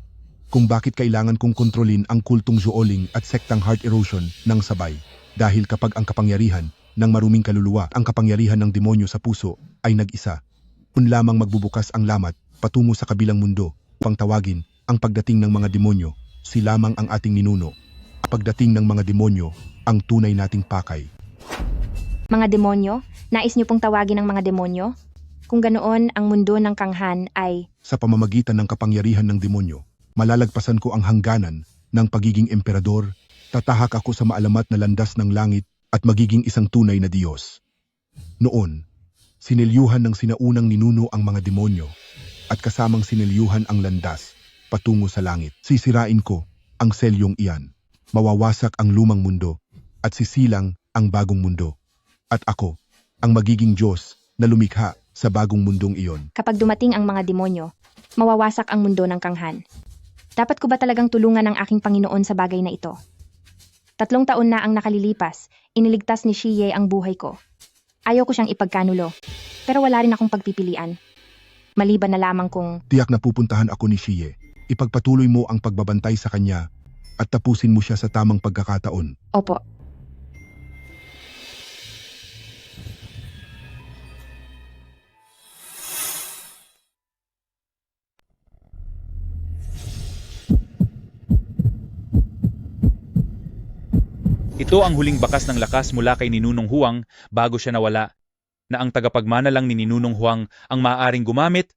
kung bakit kailangan kong kontrolin ang kultong Zuoling at sektang Heart Erosion ng sabay? Dahil kapag ang kapangyarihan ng maruming kaluluwa, ang kapangyarihan ng demonyo sa puso ay nag-isa, un lamang magbubukas ang lamat patungo sa kabilang mundo, upang tawagin ang pagdating ng mga demonyo, si lamang ang ating ninuno. Pagdating ng mga demonyo, ang tunay nating pakay. Mga demonyo? Nais niyo pong tawagin ang mga demonyo? Kung ganoon, ang mundo ng Kanghan ay... Sa pamamagitan ng kapangyarihan ng demonyo, malalagpasan ko ang hangganan ng pagiging emperador, tatahak ako sa maalamat na landas ng langit at magiging isang tunay na Diyos. Noon, sinilyuhan ng sinaunang ninuno ang mga demonyo at kasamang sinilyuhan ang landas patungo sa langit. Sisirain ko ang selyong iyan. Mawawasak ang lumang mundo at sisilang ang bagong mundo. At ako, ang magiging Diyos na lumikha sa bagong mundong iyon. Kapag dumating ang mga demonyo, mawawasak ang mundo ng kanghan. Dapat ko ba talagang tulungan ang aking Panginoon sa bagay na ito? 3 taon na ang nakalilipas, iniligtas ni Shiye ang buhay ko. Ayaw ko siyang ipagkanulo, pero wala rin akong pagpipilian. Maliban na lamang kung Tiyak na pupuntahan ako ni Shiye. Ipagpatuloy mo ang pagbabantay sa kanya at tapusin mo siya sa tamang pagkakataon. opo. Ito ang huling bakas ng lakas mula kay Ninunong Huang bago siya nawala, na ang tagapagmana lang ni Ninunong Huang ang maaaring gumamit,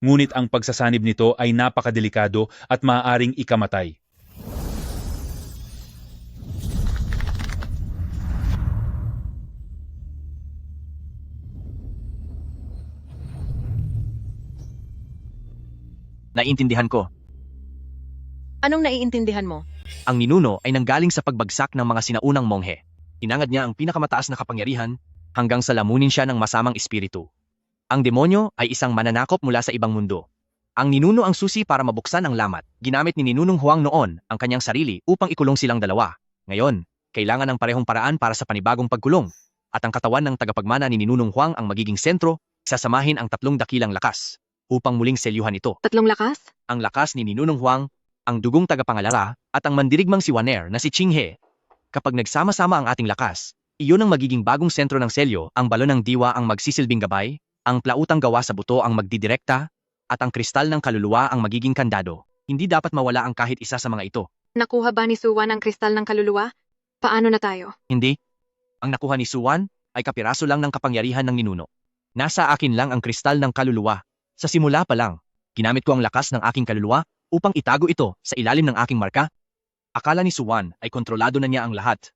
ngunit ang pagsasanib nito ay napakadelikado at maaaring ikamatay. Naiintindihan ko. Anong naiintindihan mo? Ang ninuno ay nanggaling sa pagbagsak ng mga sinaunang monghe. Inangad niya ang pinakamataas na kapangyarihan hanggang sa lamunin siya ng masamang espiritu. Ang demonyo ay isang mananakop mula sa ibang mundo. Ang ninuno ang susi para mabuksan ang lamat. Ginamit ni Ninunong Huang noon ang kanyang sarili upang ikulong silang dalawa. Ngayon, kailangan ng parehong paraan para sa panibagong pagkulong. At ang katawan ng tagapagmana ni Ninunong Huang ang magiging sentro, sasamahin ang 3 dakilang lakas upang muling selyuhan ito. 3 lakas? Ang lakas ni Ninunong Huang, ang dugong tagapangalara, at ang mandirigmang si Waner na si Qinghe. Kapag nagsama-sama ang ating lakas, iyon ang magiging bagong sentro ng selyo, ang balon ng diwa ang magsisilbing gabay, ang plautang gawa sa buto ang magdidirekta, at ang kristal ng kaluluwa ang magiging kandado. Hindi dapat mawala ang kahit isa sa mga ito. Nakuha ba ni Suwan ang kristal ng kaluluwa? Paano na tayo? Hindi. Ang nakuha ni Suwan ay kapiraso lang ng kapangyarihan ng ninuno. Nasa akin lang ang kristal ng kaluluwa. Sa simula pa lang, ginamit ko ang lakas ng aking kaluluwa upang itago ito sa ilalim ng aking marka. Akala ni Suwan ay kontrolado na niya ang lahat.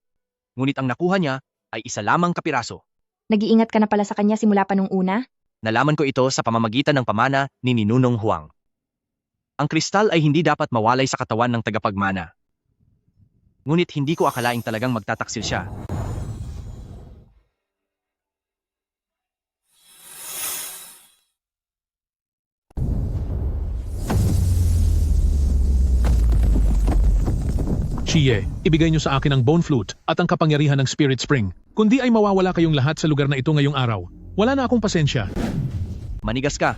Ngunit ang nakuha niya ay isa lamang kapiraso. Nag-iingat ka na pala sa kanya simula pa nung una? Nalaman ko ito sa pamamagitan ng pamana ni Ninunong Huang. Ang kristal ay hindi dapat mawalay sa katawan ng tagapagmana. Ngunit hindi ko akalaing talagang magtataksil siya. Shiye, ibigay niyo sa akin ang bone flute at ang kapangyarihan ng spirit spring. Kundi ay mawawala kayong lahat sa lugar na ito ngayong araw. Wala na akong pasensya. Manigas ka.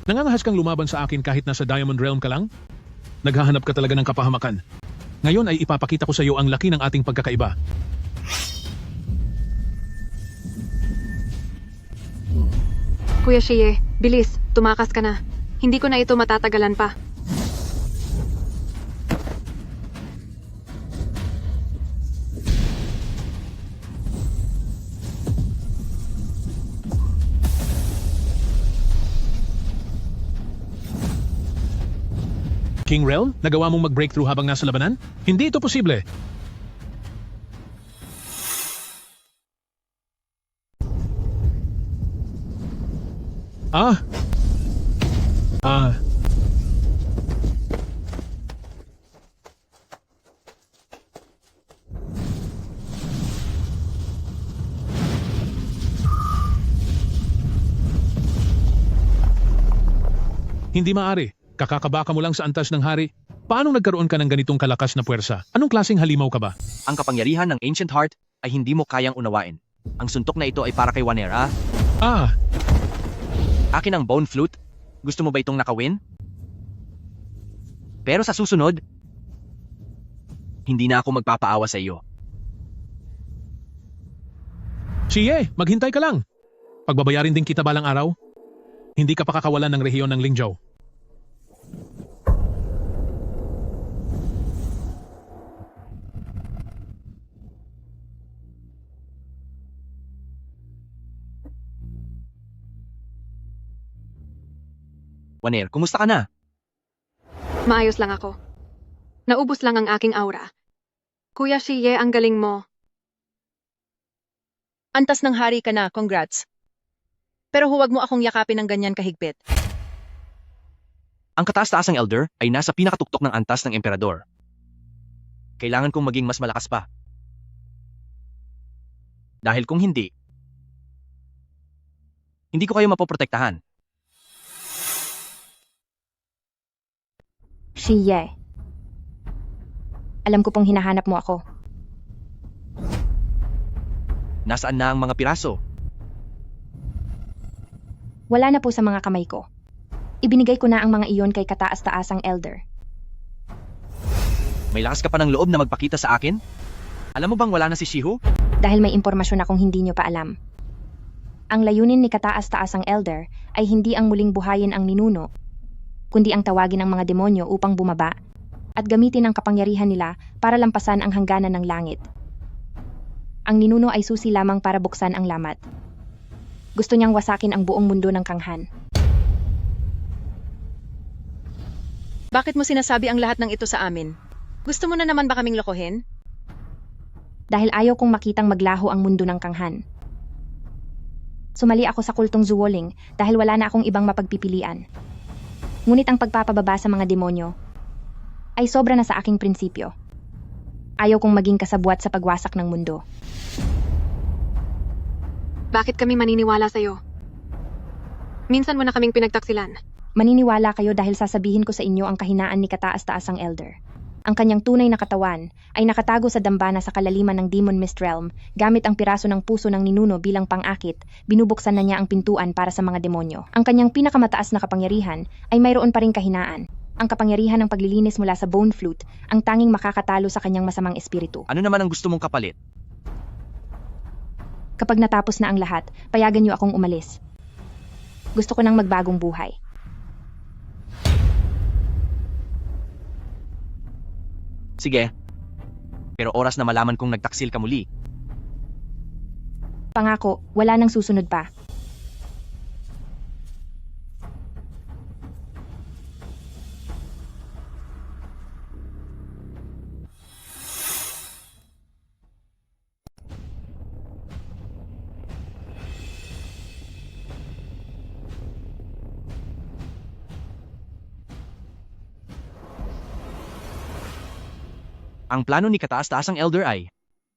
Nangangahas kang lumaban sa akin kahit nasa Diamond Realm ka lang? Naghahanap ka talaga ng kapahamakan. Ngayon ay ipapakita ko sa iyo ang laki ng ating pagkakaiba. Kuya Shiye, bilis, tumakas ka na. Hindi ko na ito matatagalan pa. King Realm, nagawa mong mag-breakthrough habang nasa labanan? Hindi ito posible. Ah. Hindi maaari. Kakakabaka mo lang sa antas ng hari. Paano nagkaroon ka ng ganitong kalakas na puwersa? Anong klaseng halimaw ka ba? Ang kapangyarihan ng Ancient Heart ay hindi mo kayang unawain. Ang suntok na ito ay para kay Waner, ah? Akin ang bone flute. Gusto mo ba itong nakawin? Pero sa susunod, hindi na ako magpapaawa sa iyo. Shiye, maghintay ka lang. Pagbabayarin din kita balang araw. Hindi ka pakakawalan ng rehiyon ng Lingzhou. Waner, kumusta ka na? Maayos lang ako. Naubos lang ang aking aura. Kuya Shie, ang galing mo. Antas ng hari ka na, congrats. Pero huwag mo akong yakapin ng ganyan kahigpit. Ang kataas-taasang elder ay nasa pinakatuktok ng antas ng emperador. Kailangan kong maging mas malakas pa. Dahil kung hindi ko kayo mapoprotektahan. Shie. Alam ko pong hinahanap mo ako. Nasaan na ang mga piraso? Wala na po sa mga kamay ko. Ibinigay ko na ang mga iyon kay kataas-taasang elder. May lakas ka pa ng loob na magpakita sa akin? Alam mo bang wala na si Shiho? Dahil may impormasyon akong hindi nyo pa alam. Ang layunin ni kataas-taasang elder ay hindi ang muling buhayin ang ninuno, kundi ang tawagin ng mga demonyo upang bumaba at gamitin ang kapangyarihan nila para lampasan ang hangganan ng langit. Ang ninuno ay susi lamang para buksan ang lamat. Gusto niyang wasakin ang buong mundo ng kanghan. Bakit mo sinasabi ang lahat ng ito sa amin? Gusto mo na naman ba kaming lokohin? Dahil ayaw kong makitang maglaho ang mundo ng kanghan. Sumali ako sa kultong Zuwoling dahil wala na akong ibang mapagpipilian. Ngunit ang pagpapababa sa mga demonyo ay sobra na sa aking prinsipyo. Ayaw kong maging kasabwat sa pagwasak ng mundo. Bakit kami maniniwala sa'yo? Minsan mo na kaming pinagtaksilan. Maniniwala kayo dahil sasabihin ko sa inyo ang kahinaan ni kataas-taasang elder. Ang kanyang tunay na katawan ay nakatago sa dambana sa kalaliman ng Demon Mist Realm gamit ang piraso ng puso ng ninuno bilang pang-akit, binubuksan na niya ang pintuan para sa mga demonyo. Ang kanyang pinakamataas na kapangyarihan ay mayroon pa ring kahinaan. Ang kapangyarihan ng paglilinis mula sa Bone Flute, ang tanging makakatalo sa kanyang masamang espiritu. Ano naman ang gusto mong kapalit? Kapag natapos na ang lahat, payagan niyo akong umalis. Gusto ko nang magbagong buhay. Sige. Pero oras na malaman kong nagtaksil ka muli. Pangako, wala nang susunod pa. Ang plano ni kataas-taasang elder ay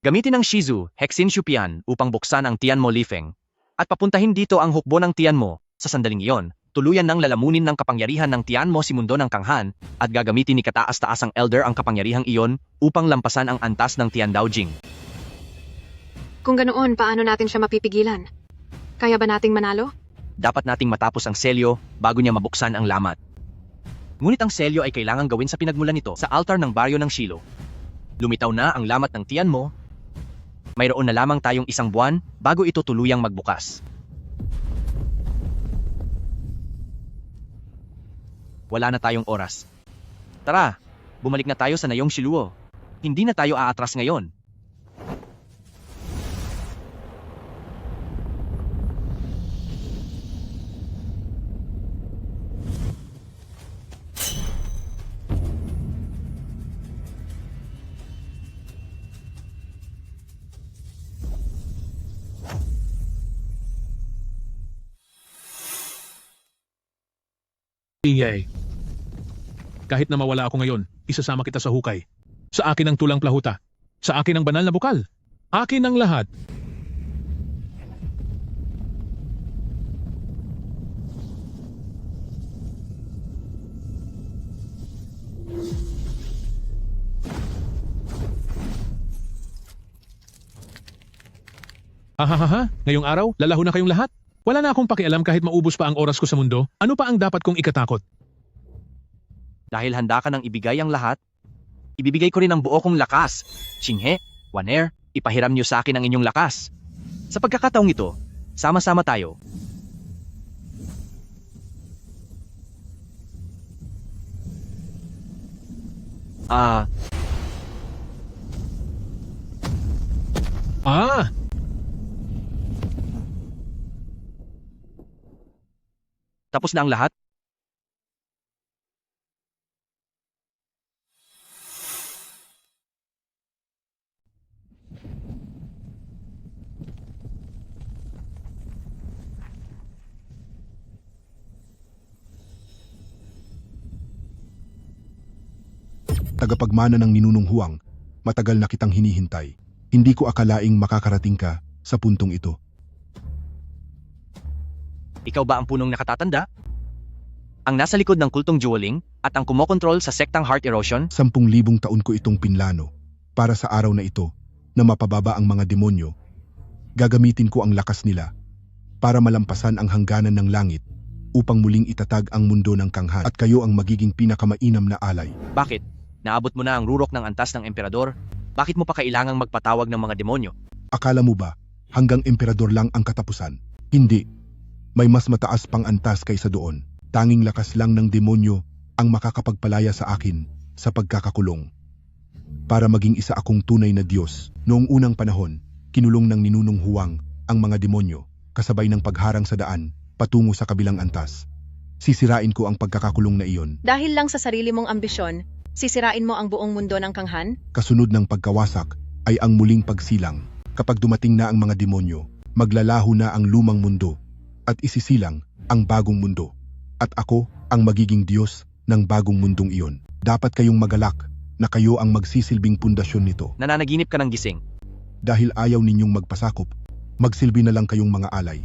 gamitin ang Shizu, Hexin Shupian upang buksan ang Tian Mo Lifeng at papuntahin dito ang hukbo ng Tian Mo. Sa sandaling iyon, tuluyan ng lalamunin ng kapangyarihan ng Tian Mo si mundo ng Kanghan at gagamitin ni kataas-taasang elder ang kapangyarihang iyon upang lampasan ang antas ng Tian Daojing. Kung ganoon, paano natin siya mapipigilan? Kaya ba nating manalo? Dapat nating matapos ang selyo bago niya mabuksan ang lamat. Ngunit ang selyo ay kailangang gawin sa pinagmulan nito sa altar ng baryo ng Shilo. Lumitaw na ang lamat ng Tian Mo. Mayroon na lamang tayong 1 buwan bago ito tuluyang magbukas. Wala na tayong oras. Tara, bumalik na tayo sa Nayong Shiluo. Hindi na tayo aatras ngayon. PA. Kahit na mawala ako ngayon, isasama kita sa hukay. Sa akin ang tulang plahuta. Sa akin ang banal na bukal. Akin ang lahat. Ha, ngayong araw, lalaho na kayong lahat. Wala na akong pakialam kahit maubos pa ang oras ko sa mundo. Ano pa ang dapat kong ikatakot? Dahil handa ka nang ibigay ang lahat, ibibigay ko rin ang buo kong lakas. Chinghe, Waner, ipahiram niyo sa akin ang inyong lakas. Sa pagkakataong ito, sama-sama tayo. Tapos na ang lahat? tagapagmana ng ninunong Huang, matagal na kitang hinihintay. Hindi ko akalaing makakarating ka sa puntong ito. Ikaw ba ang punong nakatatanda? Ang nasa likod ng kultong Juoling at ang kumokontrol sa sektang Heart Erosion? 10,000 taon ko itong pinlano para sa araw na ito na mapababa ang mga demonyo. Gagamitin ko ang lakas nila para malampasan ang hangganan ng langit upang muling itatag ang mundo ng Kanghan at kayo ang magiging pinakamainam na alay. Bakit? Naabot mo na ang rurok ng antas ng emperador? Bakit mo pa kailangang magpatawag ng mga demonyo? Akala mo ba hanggang emperador lang ang katapusan? Hindi. May mas mataas pang antas kaysa doon. Tanging lakas lang ng demonyo ang makakapagpalaya sa akin sa pagkakakulong. Para maging isa akong tunay na Diyos, noong unang panahon, kinulong ng ninunong Huang ang mga demonyo kasabay ng pagharang sa daan patungo sa kabilang antas. Sisirain ko ang pagkakakulong na iyon. Dahil lang sa sarili mong ambisyon, sisirain mo ang buong mundo ng Kanghan? Kasunod ng pagkawasak ay ang muling pagsilang. Kapag dumating na ang mga demonyo, maglalaho na ang lumang mundo at isisilang ang bagong mundo. At ako ang magiging Diyos ng bagong mundong iyon. Dapat kayong magalak na kayo ang magsisilbing pundasyon nito. Nananaginip ka ng gising. Dahil ayaw ninyong magpasakop, magsilbi na lang kayong mga alay.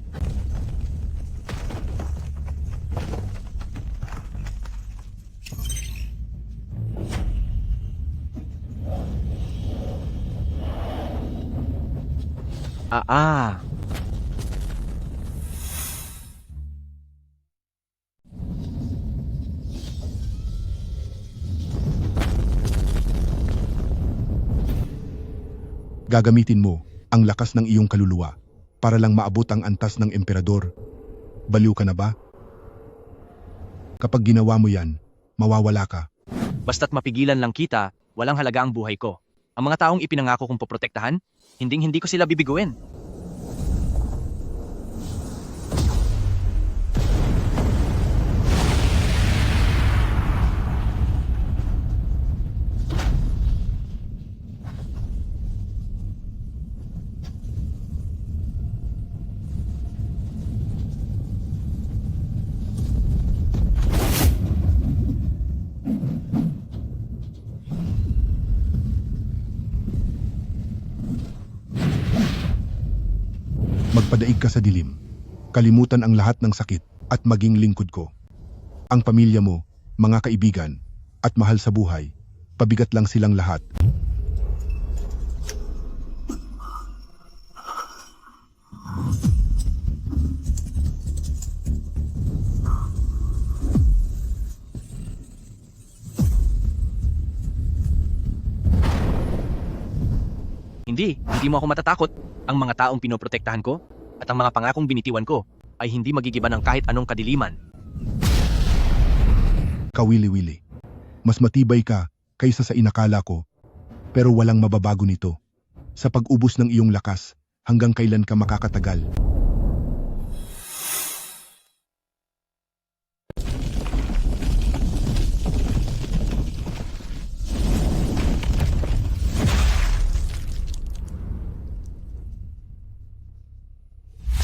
Gagamitin mo ang lakas ng iyong kaluluwa para lang maabot ang antas ng emperador. Baliw ka na ba? Kapag ginawa mo yan, mawawala ka. Basta't mapigilan lang kita, walang halaga ang buhay ko. Ang mga taong ipinangako kong poprotektahan, hindi ko sila bibiguin. Magpadaig ka sa dilim. Kalimutan ang lahat ng sakit at maging lingkod ko. Ang pamilya mo, mga kaibigan, at mahal sa buhay, pabigat lang silang lahat. Hindi mo ako matatakot. Ang mga taong pinoprotektahan ko at ang mga pangakong binitiwan ko ay hindi magigiba ng kahit anong kadiliman. Kawili-wili. Mas matibay ka kaysa sa inakala ko, pero walang mababago nito. Sa pag-ubos ng iyong lakas, hanggang kailan ka makakatagal?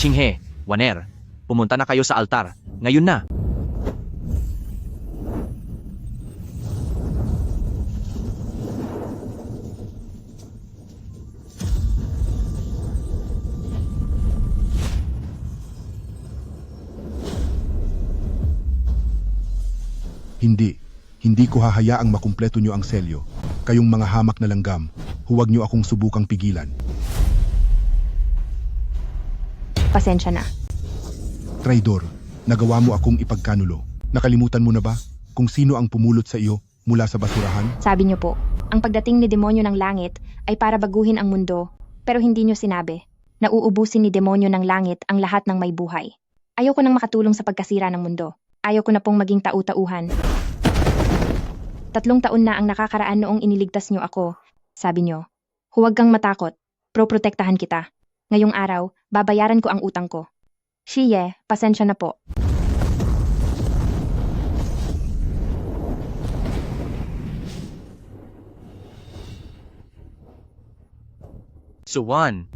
Qinghe, Waner, pumunta na kayo sa altar. Ngayon na. Hindi ko hahayaang makumpleto nyo ang selyo. Kayong mga hamak na langgam, huwag nyo akong subukang pigilan. Pasensya na. Traidor, nagawa mo akong ipagkanulo. Nakalimutan mo na ba kung sino ang pumulot sa iyo mula sa basurahan? Sabi niyo po, ang pagdating ni demonyo ng langit ay para baguhin ang mundo, pero hindi niyo sinabi na uubusin ni demonyo ng langit ang lahat ng may buhay. Ayoko nang makatulong sa pagkasira ng mundo. Ayoko na pong maging tau-tauhan. 3 taon na ang nakakaraan noong iniligtas niyo ako. Sabi niyo, huwag kang matakot, proprotektahan kita. Ngayong araw, babayaran ko ang utang ko. Shiye, pasensya na po. Suwan.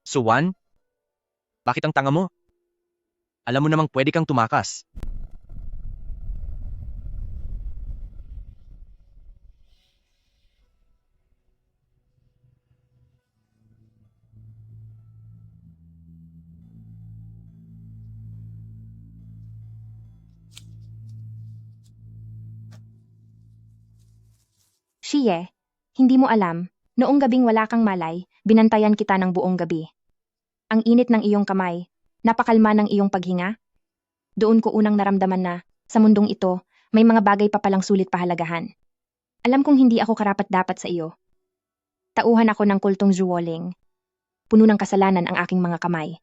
Suwan? Bakit ang tanga mo? Alam mo namang pwede kang tumakas. Shie, hindi mo alam, noong gabing wala kang malay, binantayan kita ng buong gabi. Ang init ng iyong kamay, napakalma ng iyong paghinga. Doon ko unang naramdaman na, sa mundong ito, may mga bagay pa palang sulit pahalagahan. Alam kong hindi ako karapat-dapat sa iyo. Tauhan ako ng kultong Zuoling. Puno ng kasalanan ang aking mga kamay.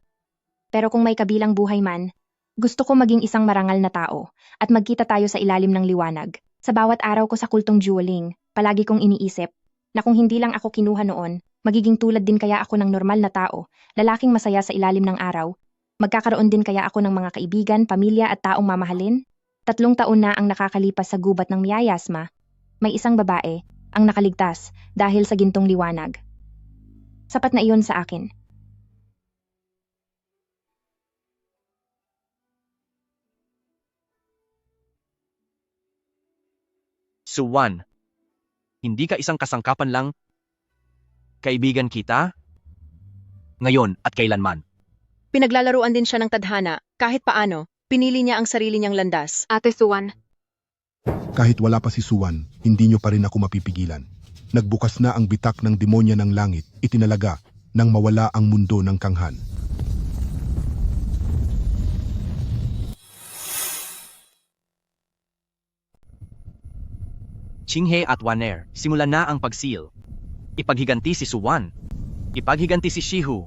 Pero kung may kabilang buhay man, gusto ko maging isang marangal na tao at magkita tayo sa ilalim ng liwanag. Sa bawat araw ko sa kultong Zuoling, palagi kong iniisip na kung hindi lang ako kinuha noon, magiging tulad din kaya ako ng normal na tao, lalaking masaya sa ilalim ng araw. Magkakaroon din kaya ako ng mga kaibigan, pamilya at taong mamahalin? 3 taon na ang nakakalipas sa gubat ng Miayasma. May isang babae ang nakaligtas dahil sa gintong liwanag. Sapat na iyon sa akin. Suwan, hindi ka isang kasangkapan lang. Kaibigan kita? Ngayon at kailanman. Pinaglalaruan din siya ng tadhana, kahit paano, pinili niya ang sarili niyang landas. Ate Suwan, Kahit wala pa si Suwan, hindi niyo pa rin ako mapipigilan. Nagbukas na ang bitak ng demonya ng langit, itinalaga nang mawala ang mundo ng kanghan. Qinghe at Waner, simulan na ang pagsil. Ipaghiganti si Suwan. Ipaghiganti si Shihu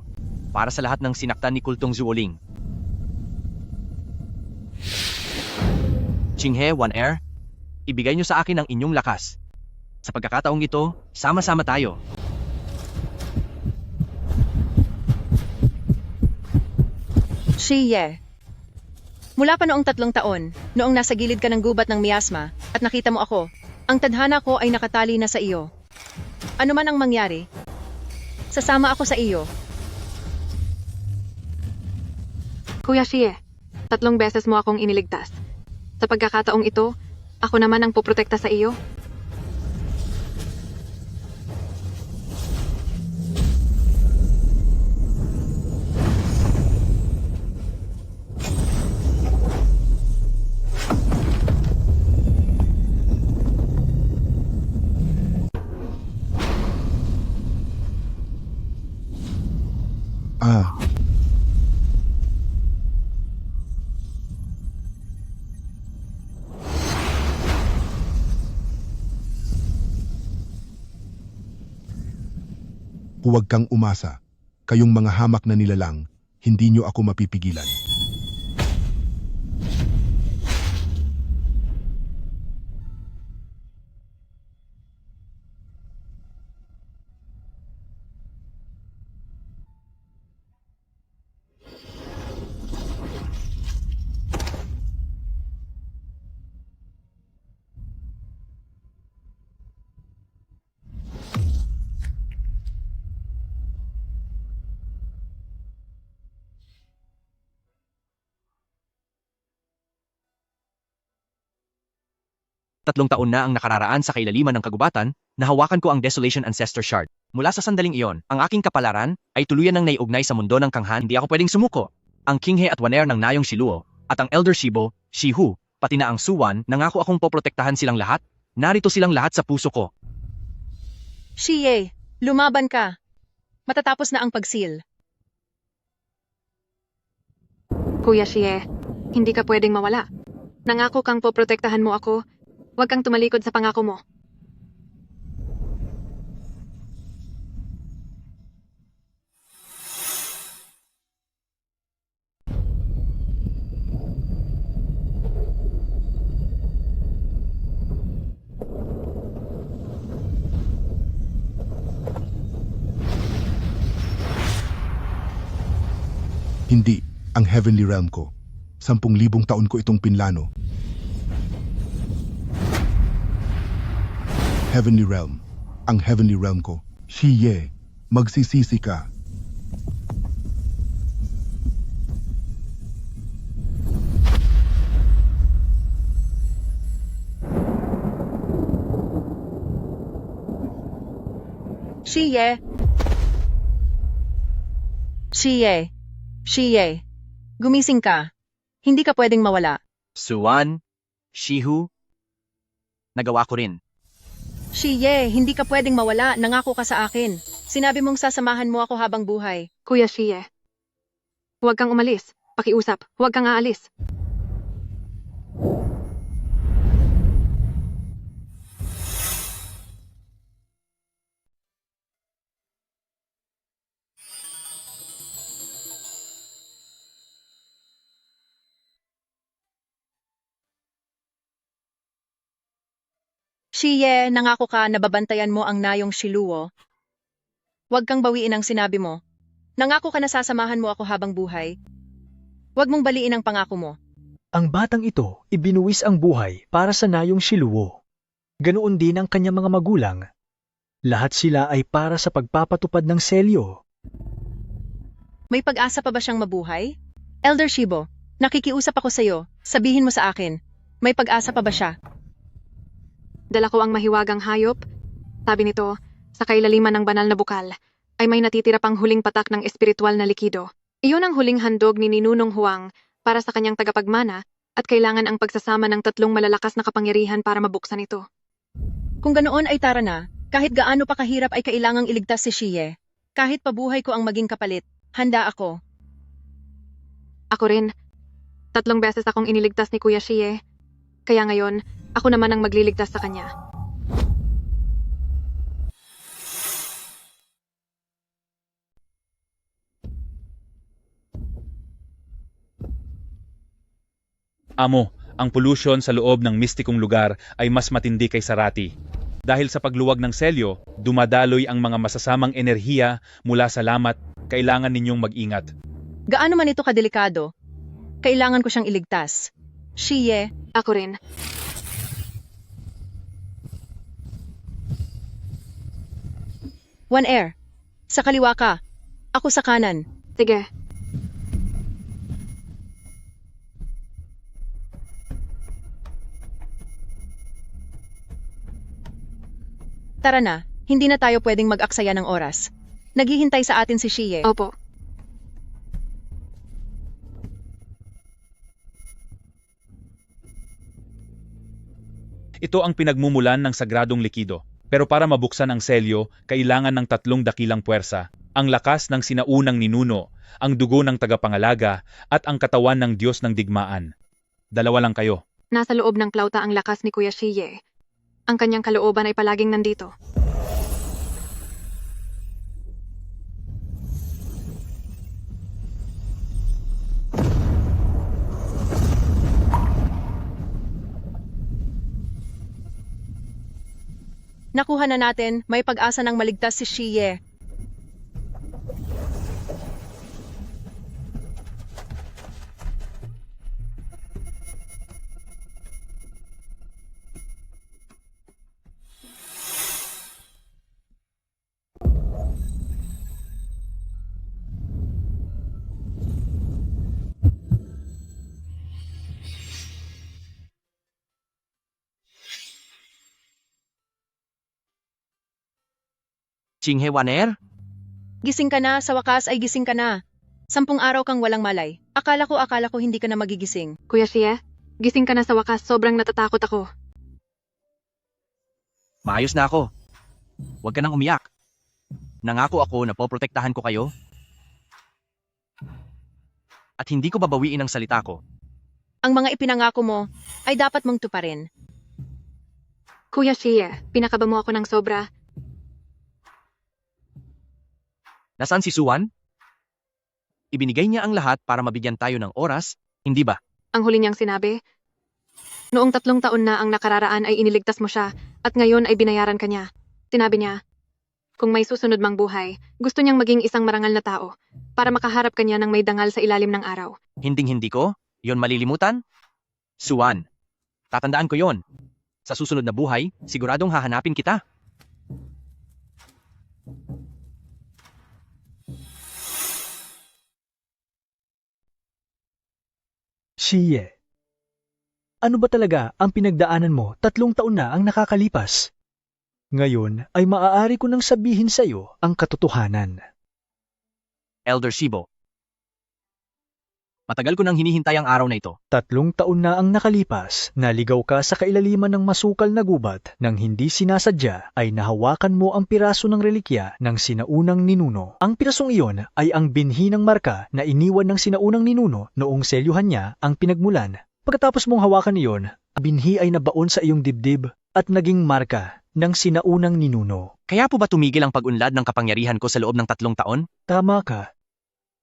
para sa lahat ng sinaktan ni Kultong Zuoling. Qinghe, Waner, ibigay niyo sa akin ang inyong lakas. Sa pagkakataong ito, sama-sama tayo. Shie. Mula pa noong 3 taon, noong nasa gilid ka ng gubat ng miasma, at nakita mo ako, ang tadhana ko ay nakatali na sa iyo. Ano man ang mangyari, sasama ako sa iyo. Kuya Shie, 3 beses mo akong iniligtas. Sa pagkakataong ito, ako naman ang poprotekta sa iyo. Huwag kang umasa. Kayong mga hamak na nilalang, hindi niyo ako mapipigilan. Tatlong taon na ang nakararaan sa kailaliman ng kagubatan, nahawakan ko ang Desolation Ancestor Shard. Mula sa sandaling iyon, ang aking kapalaran ay tuluyan ng naiugnay sa mundo ng kanghan. Hindi ako pwedeng sumuko. Ang Qinghe at Waner ng Nayong Shiluo, at ang Elder Shibo, Shihu, pati na ang Suwan, nangako akong poprotektahan silang lahat. Narito silang lahat sa puso ko. Shie, lumaban ka. Matatapos na ang pagsil. Kuya Shie, hindi ka pwedeng mawala. Nangako kang poprotektahan mo ako. Huwag kang tumalikod sa pangako mo. Hindi, ang Heavenly Realm ko. 10,000 taon ko itong pinlano. Heavenly Realm. Ang Heavenly Realm ko. Shie, magsisisi ka. Shiye! Shiye! Shiye! Gumising ka. Hindi ka pwedeng mawala. Suwan, Shihu, nagawa ko rin. Shiye, hindi ka pwedeng mawala. Nangako ka sa akin. Sinabi mong sasamahan mo ako habang buhay. Kuya Shie, huwag kang umalis. Pakiusap, huwag kang aalis. Shiye, nangako ka na babantayan mo ang nayong Shiluo. Huwag kang bawiin ang sinabi mo. Nangako ka na sasamahan mo ako habang buhay. Huwag mong baliin ang pangako mo. Ang batang ito ibinuwis ang buhay para sa nayong Shiluo. Ganoon din ang kanyang mga magulang. Lahat sila ay para sa pagpapatupad ng selyo. May pag-asa pa ba siyang mabuhay? Elder Shibo, nakikiusap ako sa iyo. Sabihin mo sa akin, may pag-asa pa ba siya? Dala ko ang mahiwagang hayop. Sabi nito, sa kailaliman ng banal na bukal, ay may natitira pang huling patak ng espiritual na likido. Iyon ang huling handog ni Ninunong Huang para sa kanyang tagapagmana at kailangan ang pagsasama ng 3 malalakas na kapangyarihan para mabuksan ito. Kung ganoon ay tara na, kahit gaano pa kahirap ay kailangang iligtas si Shiye. Kahit pabuhay ko ang maging kapalit, handa ako. Ako rin. 3 beses akong iniligtas ni Kuya Shie. Kaya ngayon, ako naman ang magliligtas sa kanya. Amo, ang pollution sa loob ng mistikong lugar ay mas matindi kaysa Rati. Dahil sa pagluwag ng selyo, dumadaloy ang mga masasamang enerhiya mula sa lamat. Kailangan ninyong mag-ingat. Gaano man ito kadelikado, kailangan ko siyang iligtas. Shiye, ako rin. One Air, sa kaliwa ka. Ako sa kanan. Sige. Tara na, hindi na tayo pwedeng mag-aksaya ng oras. Naghihintay sa atin si Shiye. Opo. Ito ang pinagmumulan ng sagradong likido. Pero para mabuksan ang selyo, kailangan ng 3 dakilang puwersa. Ang lakas ng sinaunang ninuno, ang dugo ng tagapangalaga, at ang katawan ng Diyos ng digmaan. 2 lang kayo. Nasa loob ng plauta ang lakas ni Kuya Shie. Ang kanyang kalooban ay palaging nandito. Nakuha na natin, may pag-asa ng maligtas si Shiye. Chinghe Waner? Gising ka na, sa wakas ay gising ka na. 10 araw kang walang malay. Akala ko hindi ka na magigising. Kuya Shie, gising ka na sa wakas, sobrang natatakot ako. Maayos na ako. Huwag ka nang umiyak. Nangako ako na poprotektahan ko kayo. At hindi ko babawiin ang salita ko. Ang mga ipinangako mo ay dapat mong tuparin. Kuya Shie, pinakaba mo ako ng sobra. Nasaan si Suwan? Ibinigay niya ang lahat para mabigyan tayo ng oras, hindi ba? Ang huli niyang sinabi, noong 3 taon na ang nakararaan ay iniligtas mo siya at ngayon ay binayaran ka niya. Sinabi niya, kung may susunod mang buhay, gusto niyang maging isang marangal na tao para makaharap ka niya ng may dangal sa ilalim ng araw. Hinding-hindi ko? Yon malilimutan? Suwan, tatandaan ko yon. Sa susunod na buhay, siguradong hahanapin kita. Shiye, ano ba talaga ang pinagdaanan mo? 3 taon na ang nakakalipas. Ngayon ay maaari ko nang sabihin sa iyo ang katotohanan. Elder Shibo. Matagal ko nang hinihintay ang araw na ito. 3 taon na ang nakalipas, naligaw ka sa kailaliman ng masukal na gubat nang hindi sinasadya ay nahawakan mo ang piraso ng relikya ng sinaunang ninuno. Ang pirasong iyon ay ang binhi ng marka na iniwan ng sinaunang ninuno noong selyuhan niya ang pinagmulan. Pagkatapos mong hawakan iyon, ang binhi ay nabaon sa iyong dibdib at naging marka ng sinaunang ninuno. Kaya po ba tumigil ang pag-unlad ng kapangyarihan ko sa loob ng 3 taon? Tama ka.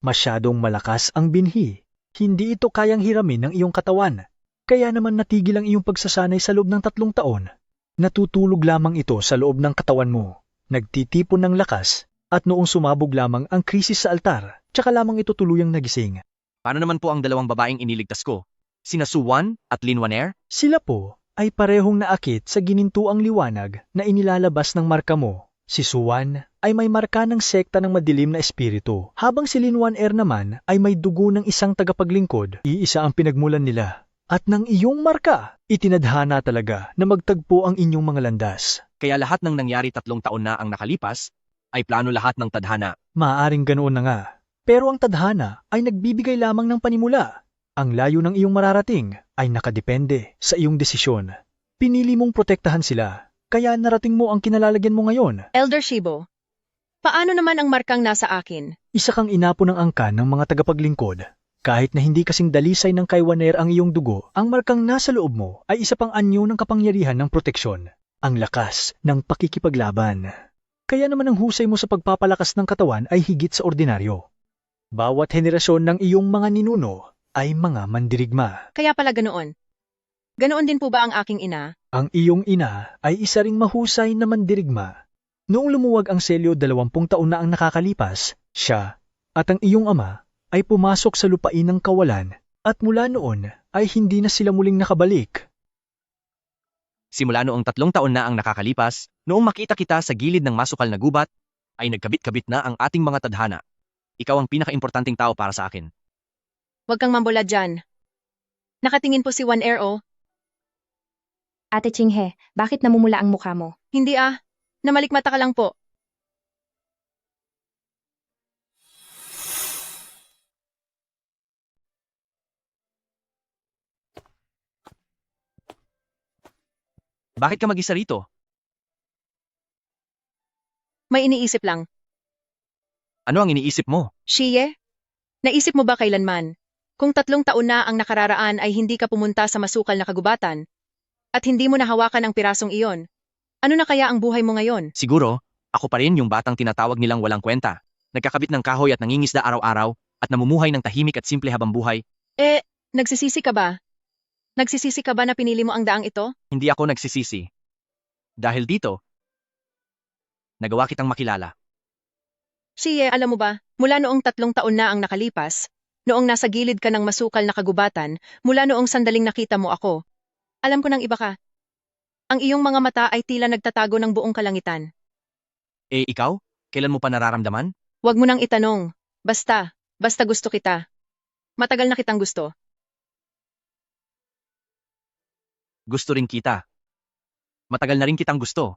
Masyadong malakas ang binhi. Hindi ito kayang hiramin ng iyong katawan. Kaya naman natigil ang iyong pagsasanay sa loob ng 3 taon. Natutulog lamang ito sa loob ng katawan mo. Nagtitipon ng lakas at noong sumabog lamang ang krisis sa altar, tsaka lamang ito tuluyang nagising. Paano naman po ang 2 babaeng iniligtas ko? Sina Suwan at Linwaner? Sila po ay parehong naakit sa ginintuang liwanag na inilalabas ng marka mo. Si Suwan ay may marka ng sekta ng madilim na espiritu, habang si Linwaner naman ay may dugo ng isang tagapaglingkod. Iisa ang pinagmulan nila. At ng iyong marka, itinadhana talaga na magtagpo ang inyong mga landas. Kaya lahat ng nangyari 3 taon na ang nakalipas, ay plano lahat ng tadhana. Maaaring ganoon na nga. Pero ang tadhana ay nagbibigay lamang ng panimula. Ang layo ng iyong mararating ay nakadepende sa iyong desisyon. Pinili mong protektahan sila, kaya narating mo ang kinalalagyan mo ngayon. Elder Shibo, paano naman ang markang nasa akin? Isa kang inapo ng angkan ng mga tagapaglingkod. Kahit na hindi kasing dalisay ng kaywaner ang iyong dugo, ang markang nasa loob mo ay isa pang anyo ng kapangyarihan ng proteksyon. Ang lakas ng pakikipaglaban. Kaya naman ang husay mo sa pagpapalakas ng katawan ay higit sa ordinaryo. Bawat henerasyon ng iyong mga ninuno ay mga mandirigma. Kaya pala ganoon. Ganoon din po ba ang aking ina? Ang iyong ina ay isa ring mahusay na mandirigma. Noong lumuwag ang selyo 20 taon na ang nakakalipas, siya at ang iyong ama ay pumasok sa lupain ng kawalan at mula noon ay hindi na sila muling nakabalik. Simula noong 3 taon na ang nakakalipas, noong makita kita sa gilid ng masukal na gubat, ay nagkabit-kabit na ang ating mga tadhana. Ikaw ang pinaka-importanting tao para sa akin. Huwag kang mambola dyan. Nakatingin po si Wanner o. Ate Chinghe, bakit namumula ang mukha mo? Hindi namalikmata ka lang po. Bakit ka mag-isa rito? May iniisip lang. Ano ang iniisip mo? Shiye, naisip mo ba kailanman, kung 3 taon na ang nakararaan ay hindi ka pumunta sa masukal na kagubatan, at hindi mo nahawakan ang pirasong iyon, ano na kaya ang buhay mo ngayon? Siguro, ako pa rin yung batang tinatawag nilang walang kwenta. Nagkakabit ng kahoy at nangingisda araw-araw, at namumuhay ng tahimik at simple habang buhay. Nagsisisi ka ba? Nagsisisi ka ba na pinili mo ang daang ito? Hindi ako nagsisisi. Dahil dito, nagawa kitang makilala. Shiye, alam mo ba, mula noong 3 taon na ang nakalipas, noong nasa gilid ka ng masukal na kagubatan, mula noong sandaling nakita mo ako, alam ko nang iba ka. Ang iyong mga mata ay tila nagtatago ng buong kalangitan. Ikaw? Kailan mo pa nararamdaman? Huwag mo nang itanong. Basta gusto kita. Matagal na kitang gusto. Gusto rin kita. Matagal na rin kitang gusto.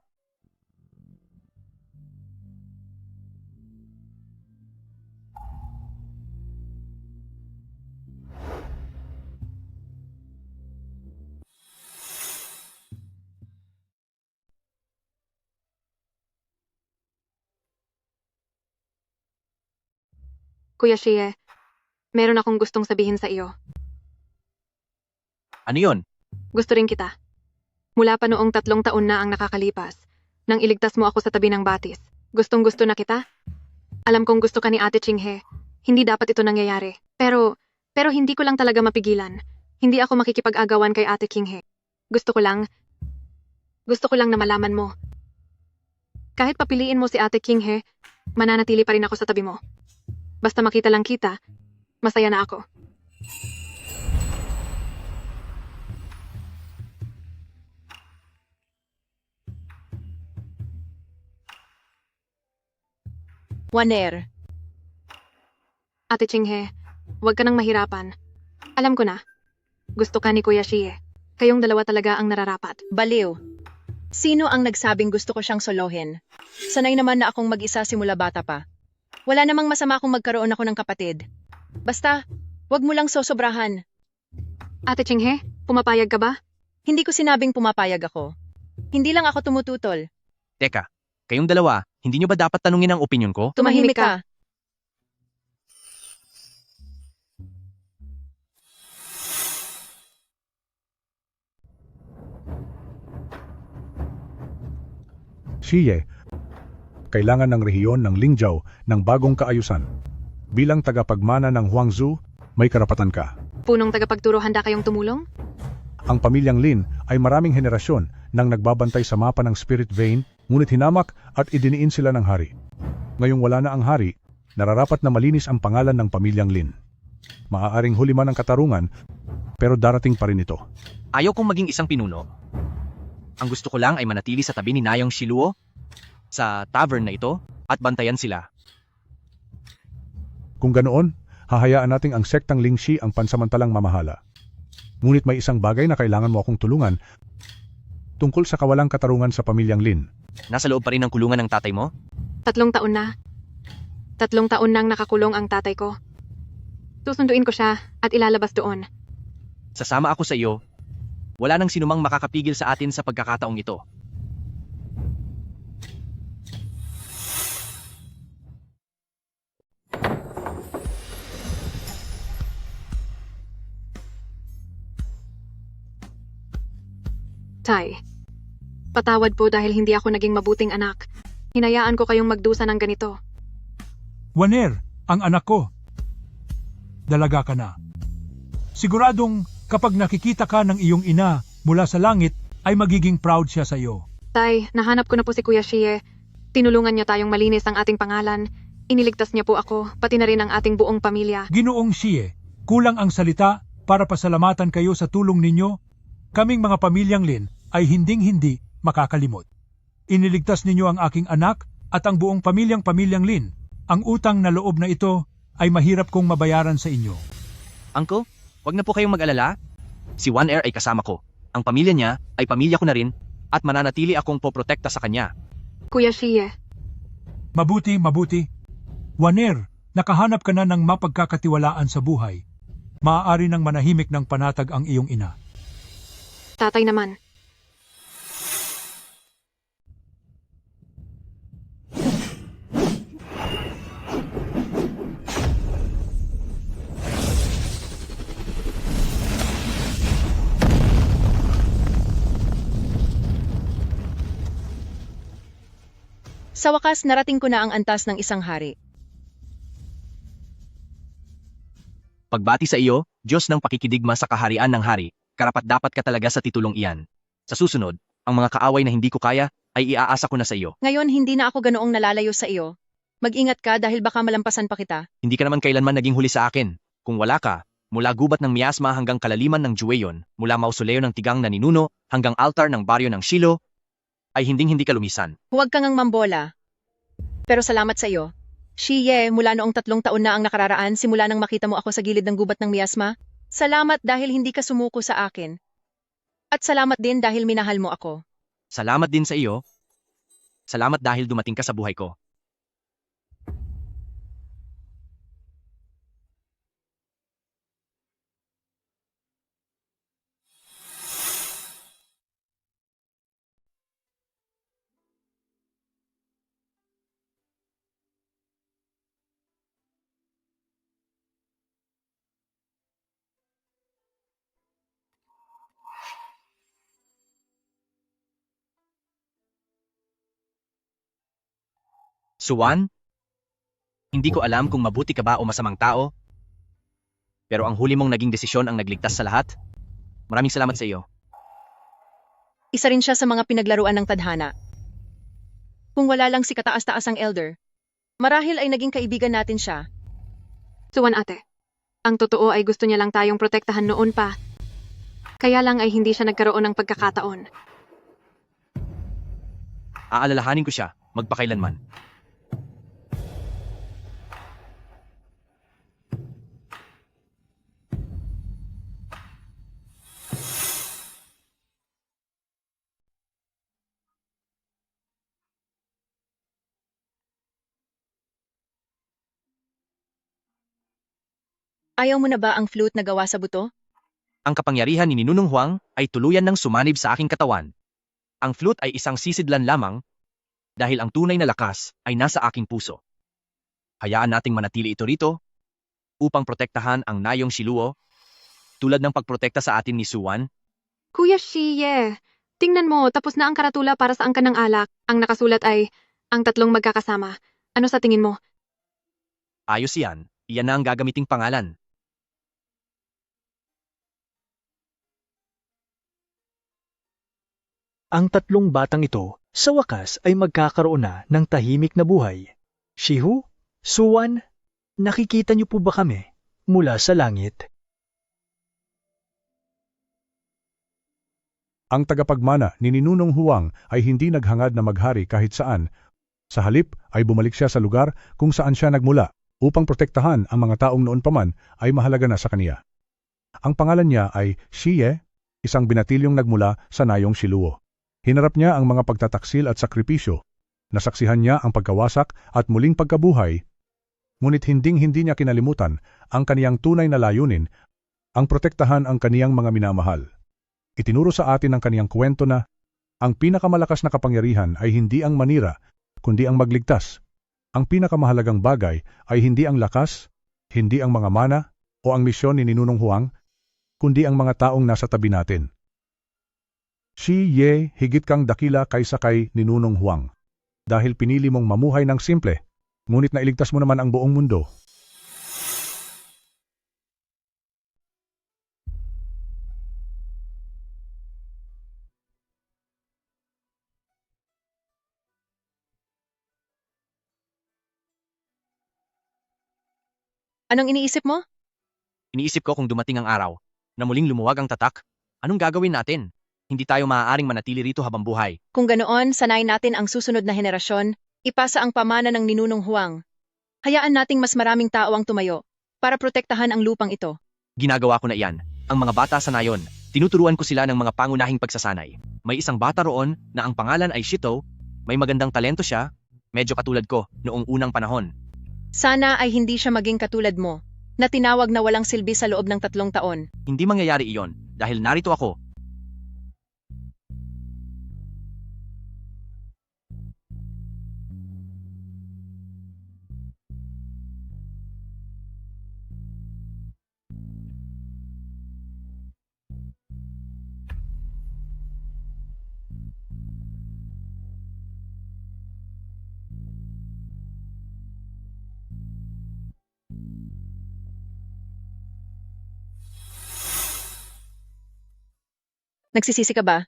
Kuya Shie, meron akong gustong sabihin sa iyo. Ano yon? Gusto rin kita. Mula pa noong 3 taon na ang nakakalipas, nang iligtas mo ako sa tabi ng batis. Gustong-gusto na kita. Alam kong gusto ka ni Ate Chinghe. Hindi dapat ito nangyayari. Pero hindi ko lang talaga mapigilan. Hindi ako makikipag-agawan kay Ate Chinghe. Gusto ko lang na malaman mo. Kahit papiliin mo si Ate Chinghe, mananatili pa rin ako sa tabi mo. Basta makita lang kita, masaya na ako. Wanner. Ate Chinghe, huwag ka nang mahirapan. Alam ko na. Gusto ka ni Kuya Shie. Kayong dalawa talaga ang nararapat. Baliw. Sino ang nagsabing gusto ko siyang solohin? Sanay naman na akong mag-isa simula bata pa. Wala namang masama kung magkaroon ako ng kapatid. Basta, wag mo lang sosobrahan. Ate Chinghe, pumapayag ka ba? Hindi ko sinabing pumapayag ako. Hindi lang ako tumututol. Teka, kayong dalawa, hindi nyo ba dapat tanungin ang opinyon ko? Tumahimik ka. Shiye, kailangan ng rehiyon ng Lingzhou ng bagong kaayusan. Bilang tagapagmana ng Huangzhou, may karapatan ka. Punong tagapagturo, handa kayong tumulong? Ang pamilyang Lin ay maraming henerasyon nang nagbabantay sa mapa ng Spirit Vein, ngunit hinamak at idiniin sila ng hari. Ngayong wala na ang hari, nararapat na malinis ang pangalan ng pamilyang Lin. Maaaring huli man ang katarungan, pero darating pa rin ito. Ayaw kong maging isang pinuno. Ang gusto ko lang ay manatili sa tabi ni Nayong Shiluo sa tavern na ito at bantayan sila. Kung ganoon, hahayaan nating ang sektang Lingxi ang pansamantalang mamahala. Ngunit may isang bagay na kailangan mo akong tulungan tungkol sa kawalang katarungan sa pamilyang Lin. Nasa loob pa rin ng kulungan ng tatay mo? 3 taon na. 3 taon nang nakakulong ang tatay ko. Susunduin ko siya at ilalabas doon. Sasama ako sa iyo. Wala nang sinumang makakapigil sa atin sa pagkakataong ito. Tay, patawad po dahil hindi ako naging mabuting anak. Hinayaan ko kayong magdusa ng ganito. Waner, ang anak ko. Dalaga ka na. Siguradong kapag nakikita ka ng iyong ina mula sa langit, ay magiging proud siya sa iyo. Tay, nahanap ko na po si Kuya Shie. Tinulungan niya tayong malinis ang ating pangalan. Iniligtas niya po ako, pati na rin ang ating buong pamilya. Ginoong Shie, kulang ang salita para pasalamatan kayo sa tulong ninyo. Kaming mga pamilyang Lin ay hinding-hindi makakalimot. Iniligtas ninyo ang aking anak at ang buong pamilyang Lin. Ang utang na loob na ito ay mahirap kong mabayaran sa inyo. Uncle, wag na po kayong mag-alala. Si One Air ay kasama ko. Ang pamilya niya ay pamilya ko na rin at mananatili akong poprotekta sa kanya. Kuya Shie. Mabuti. Waner, nakahanap ka na ng mapagkakatiwalaan sa buhay. Maaari nang manahimik ng panatag ang iyong ina. Tatay naman. Sa wakas, narating ko na ang antas ng isang hari. Pagbati sa iyo, Diyos ng pakikidigma sa kaharian ng hari, karapat-dapat ka talaga sa titulong iyan. Sa susunod, ang mga kaaway na hindi ko kaya ay iaasa ko na sa iyo. Ngayon, hindi na ako ganoong nalalayo sa iyo. Mag-ingat ka dahil baka malampasan pa kita. Hindi ka naman kailanman naging huli sa akin. Kung wala ka, mula gubat ng miasma hanggang kalaliman ng Jueyon, mula mausoleo ng tigang na ninuno hanggang altar ng baryo ng Shilo, ay hinding-hindi ka lumisan. Huwag kang mambola. Pero salamat sa iyo. Shiye, mula noong 3 taon na ang nakararaan simula nang makita mo ako sa gilid ng gubat ng miasma. Salamat dahil hindi ka sumuko sa akin. At salamat din dahil minahal mo ako. Salamat din sa iyo. Salamat dahil dumating ka sa buhay ko. Suwan, hindi ko alam kung mabuti ka ba o masamang tao, pero ang huli mong naging desisyon ang nagligtas sa lahat. Maraming salamat sa iyo. Isa rin siya sa mga pinaglaruan ng tadhana. Kung wala lang si kataas-taasang elder, marahil ay naging kaibigan natin siya. Suwan ate, ang totoo ay gusto niya lang tayong protektahan noon pa. Kaya lang ay hindi siya nagkaroon ng pagkakataon. Aalalahanin ko siya, magpakailanman. Ayaw mo na ba ang flute na gawa sa buto? Ang kapangyarihan ni Ninunong Huang ay tuluyan ng sumanib sa aking katawan. Ang flute ay isang sisidlan lamang dahil ang tunay na lakas ay nasa aking puso. Hayaan nating manatili ito rito upang protektahan ang Nayong Shiluo tulad ng pagprotekta sa atin ni Suwan. Kuya Shiye, tingnan mo, tapos na ang karatula para sa angkan ng alak. Ang nakasulat ay, ang tatlong magkakasama. Ano sa tingin mo? Ayos yan, iyan na ang gagamiting pangalan. Ang tatlong batang ito, sa wakas ay magkakaroon na ng tahimik na buhay. Shihu, Suwan, nakikita niyo po ba kami mula sa langit? Ang tagapagmana ni Ninunong Huang ay hindi naghangad na maghari kahit saan. Sa halip ay bumalik siya sa lugar kung saan siya nagmula upang protektahan ang mga taong noon pa man ay mahalaga na sa kaniya. Ang pangalan niya ay Shiye, isang binatilyong nagmula sa Nayong Shiluo. Hinarap niya ang mga pagtataksil at sakripisyo. Nasaksihan niya ang pagkawasak at muling pagkabuhay. Ngunit hinding-hindi niya kinalimutan ang kaniyang tunay na layunin, ang protektahan ang kaniyang mga minamahal. Itinuro sa atin ang kaniyang kwento na ang pinakamalakas na kapangyarihan ay hindi ang manira, kundi ang magligtas. Ang pinakamahalagang bagay ay hindi ang lakas, hindi ang mga mana, o ang misyon ni Ninunong Huang, kundi ang mga taong nasa tabi natin. Shiye, higit kang dakila kaysa kay Ninunong Huang. Dahil pinili mong mamuhay ng simple, ngunit nailigtas mo naman ang buong mundo. Anong iniisip mo? Iniisip ko kung dumating ang araw na muling lumuwag ang tatak, anong gagawin natin? Hindi tayo maaaring manatili rito habang buhay. Kung ganoon, sanayin natin ang susunod na henerasyon, ipasa ang pamana ng Ninunong Huang. Hayaan nating mas maraming tao ang tumayo para protektahan ang lupang ito. Ginagawa ko na iyan. Ang mga bata sa nayon, tinuturuan ko sila ng mga pangunahing pagsasanay. May isang bata roon na ang pangalan ay Shito, may magandang talento siya, medyo katulad ko noong unang panahon. Sana ay hindi siya maging katulad mo, na tinawag na walang silbi sa loob ng 3 taon. Hindi mangyayari iyon dahil narito ako. Nagsisisi ka ba?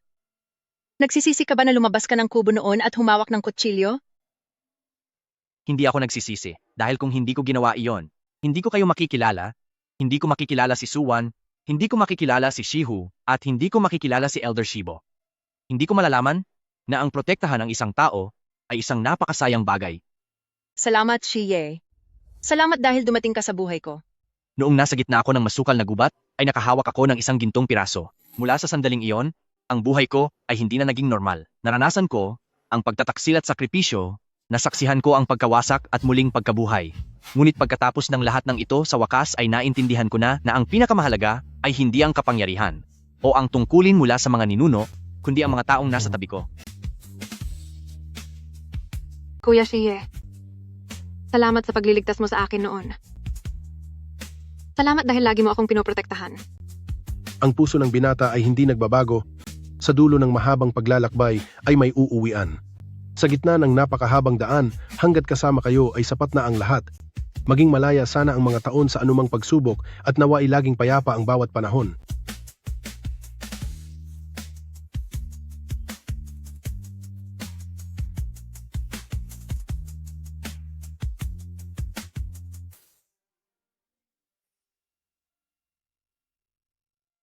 Nagsisisi ka ba na lumabas ka ng kubo noon at humawak ng kutsilyo? Hindi ako nagsisisi dahil kung hindi ko ginawa iyon, hindi ko kayo makikilala, hindi ko makikilala si Suwan, hindi ko makikilala si Shihu, at hindi ko makikilala si Elder Shibo. Hindi ko malalaman na ang protektahan ng isang tao ay isang napakasayang bagay. Salamat, Shiye. Salamat dahil dumating ka sa buhay ko. Noong nasa gitna ako ng masukal na gubat, ay nakahawak ako ng isang gintong piraso. Mula sa sandaling iyon, ang buhay ko ay hindi na naging normal. Naranasan ko ang pagtataksil at sakripisyo, nasaksihan ko ang pagkawasak at muling pagkabuhay. Ngunit pagkatapos ng lahat ng ito sa wakas ay naintindihan ko na ang pinakamahalaga ay hindi ang kapangyarihan o ang tungkulin mula sa mga ninuno, kundi ang mga taong nasa tabi ko. Kuya Shiye, salamat sa pagliligtas mo sa akin noon. Salamat dahil lagi mo akong pinoprotektahan. Ang puso ng binata ay hindi nagbabago. Sa dulo ng mahabang paglalakbay ay may uuwian. Sa gitna ng napakahabang daan, hanggat kasama kayo ay sapat na ang lahat. Maging malaya sana ang mga taon sa anumang pagsubok at nawa ay laging payapa ang bawat panahon.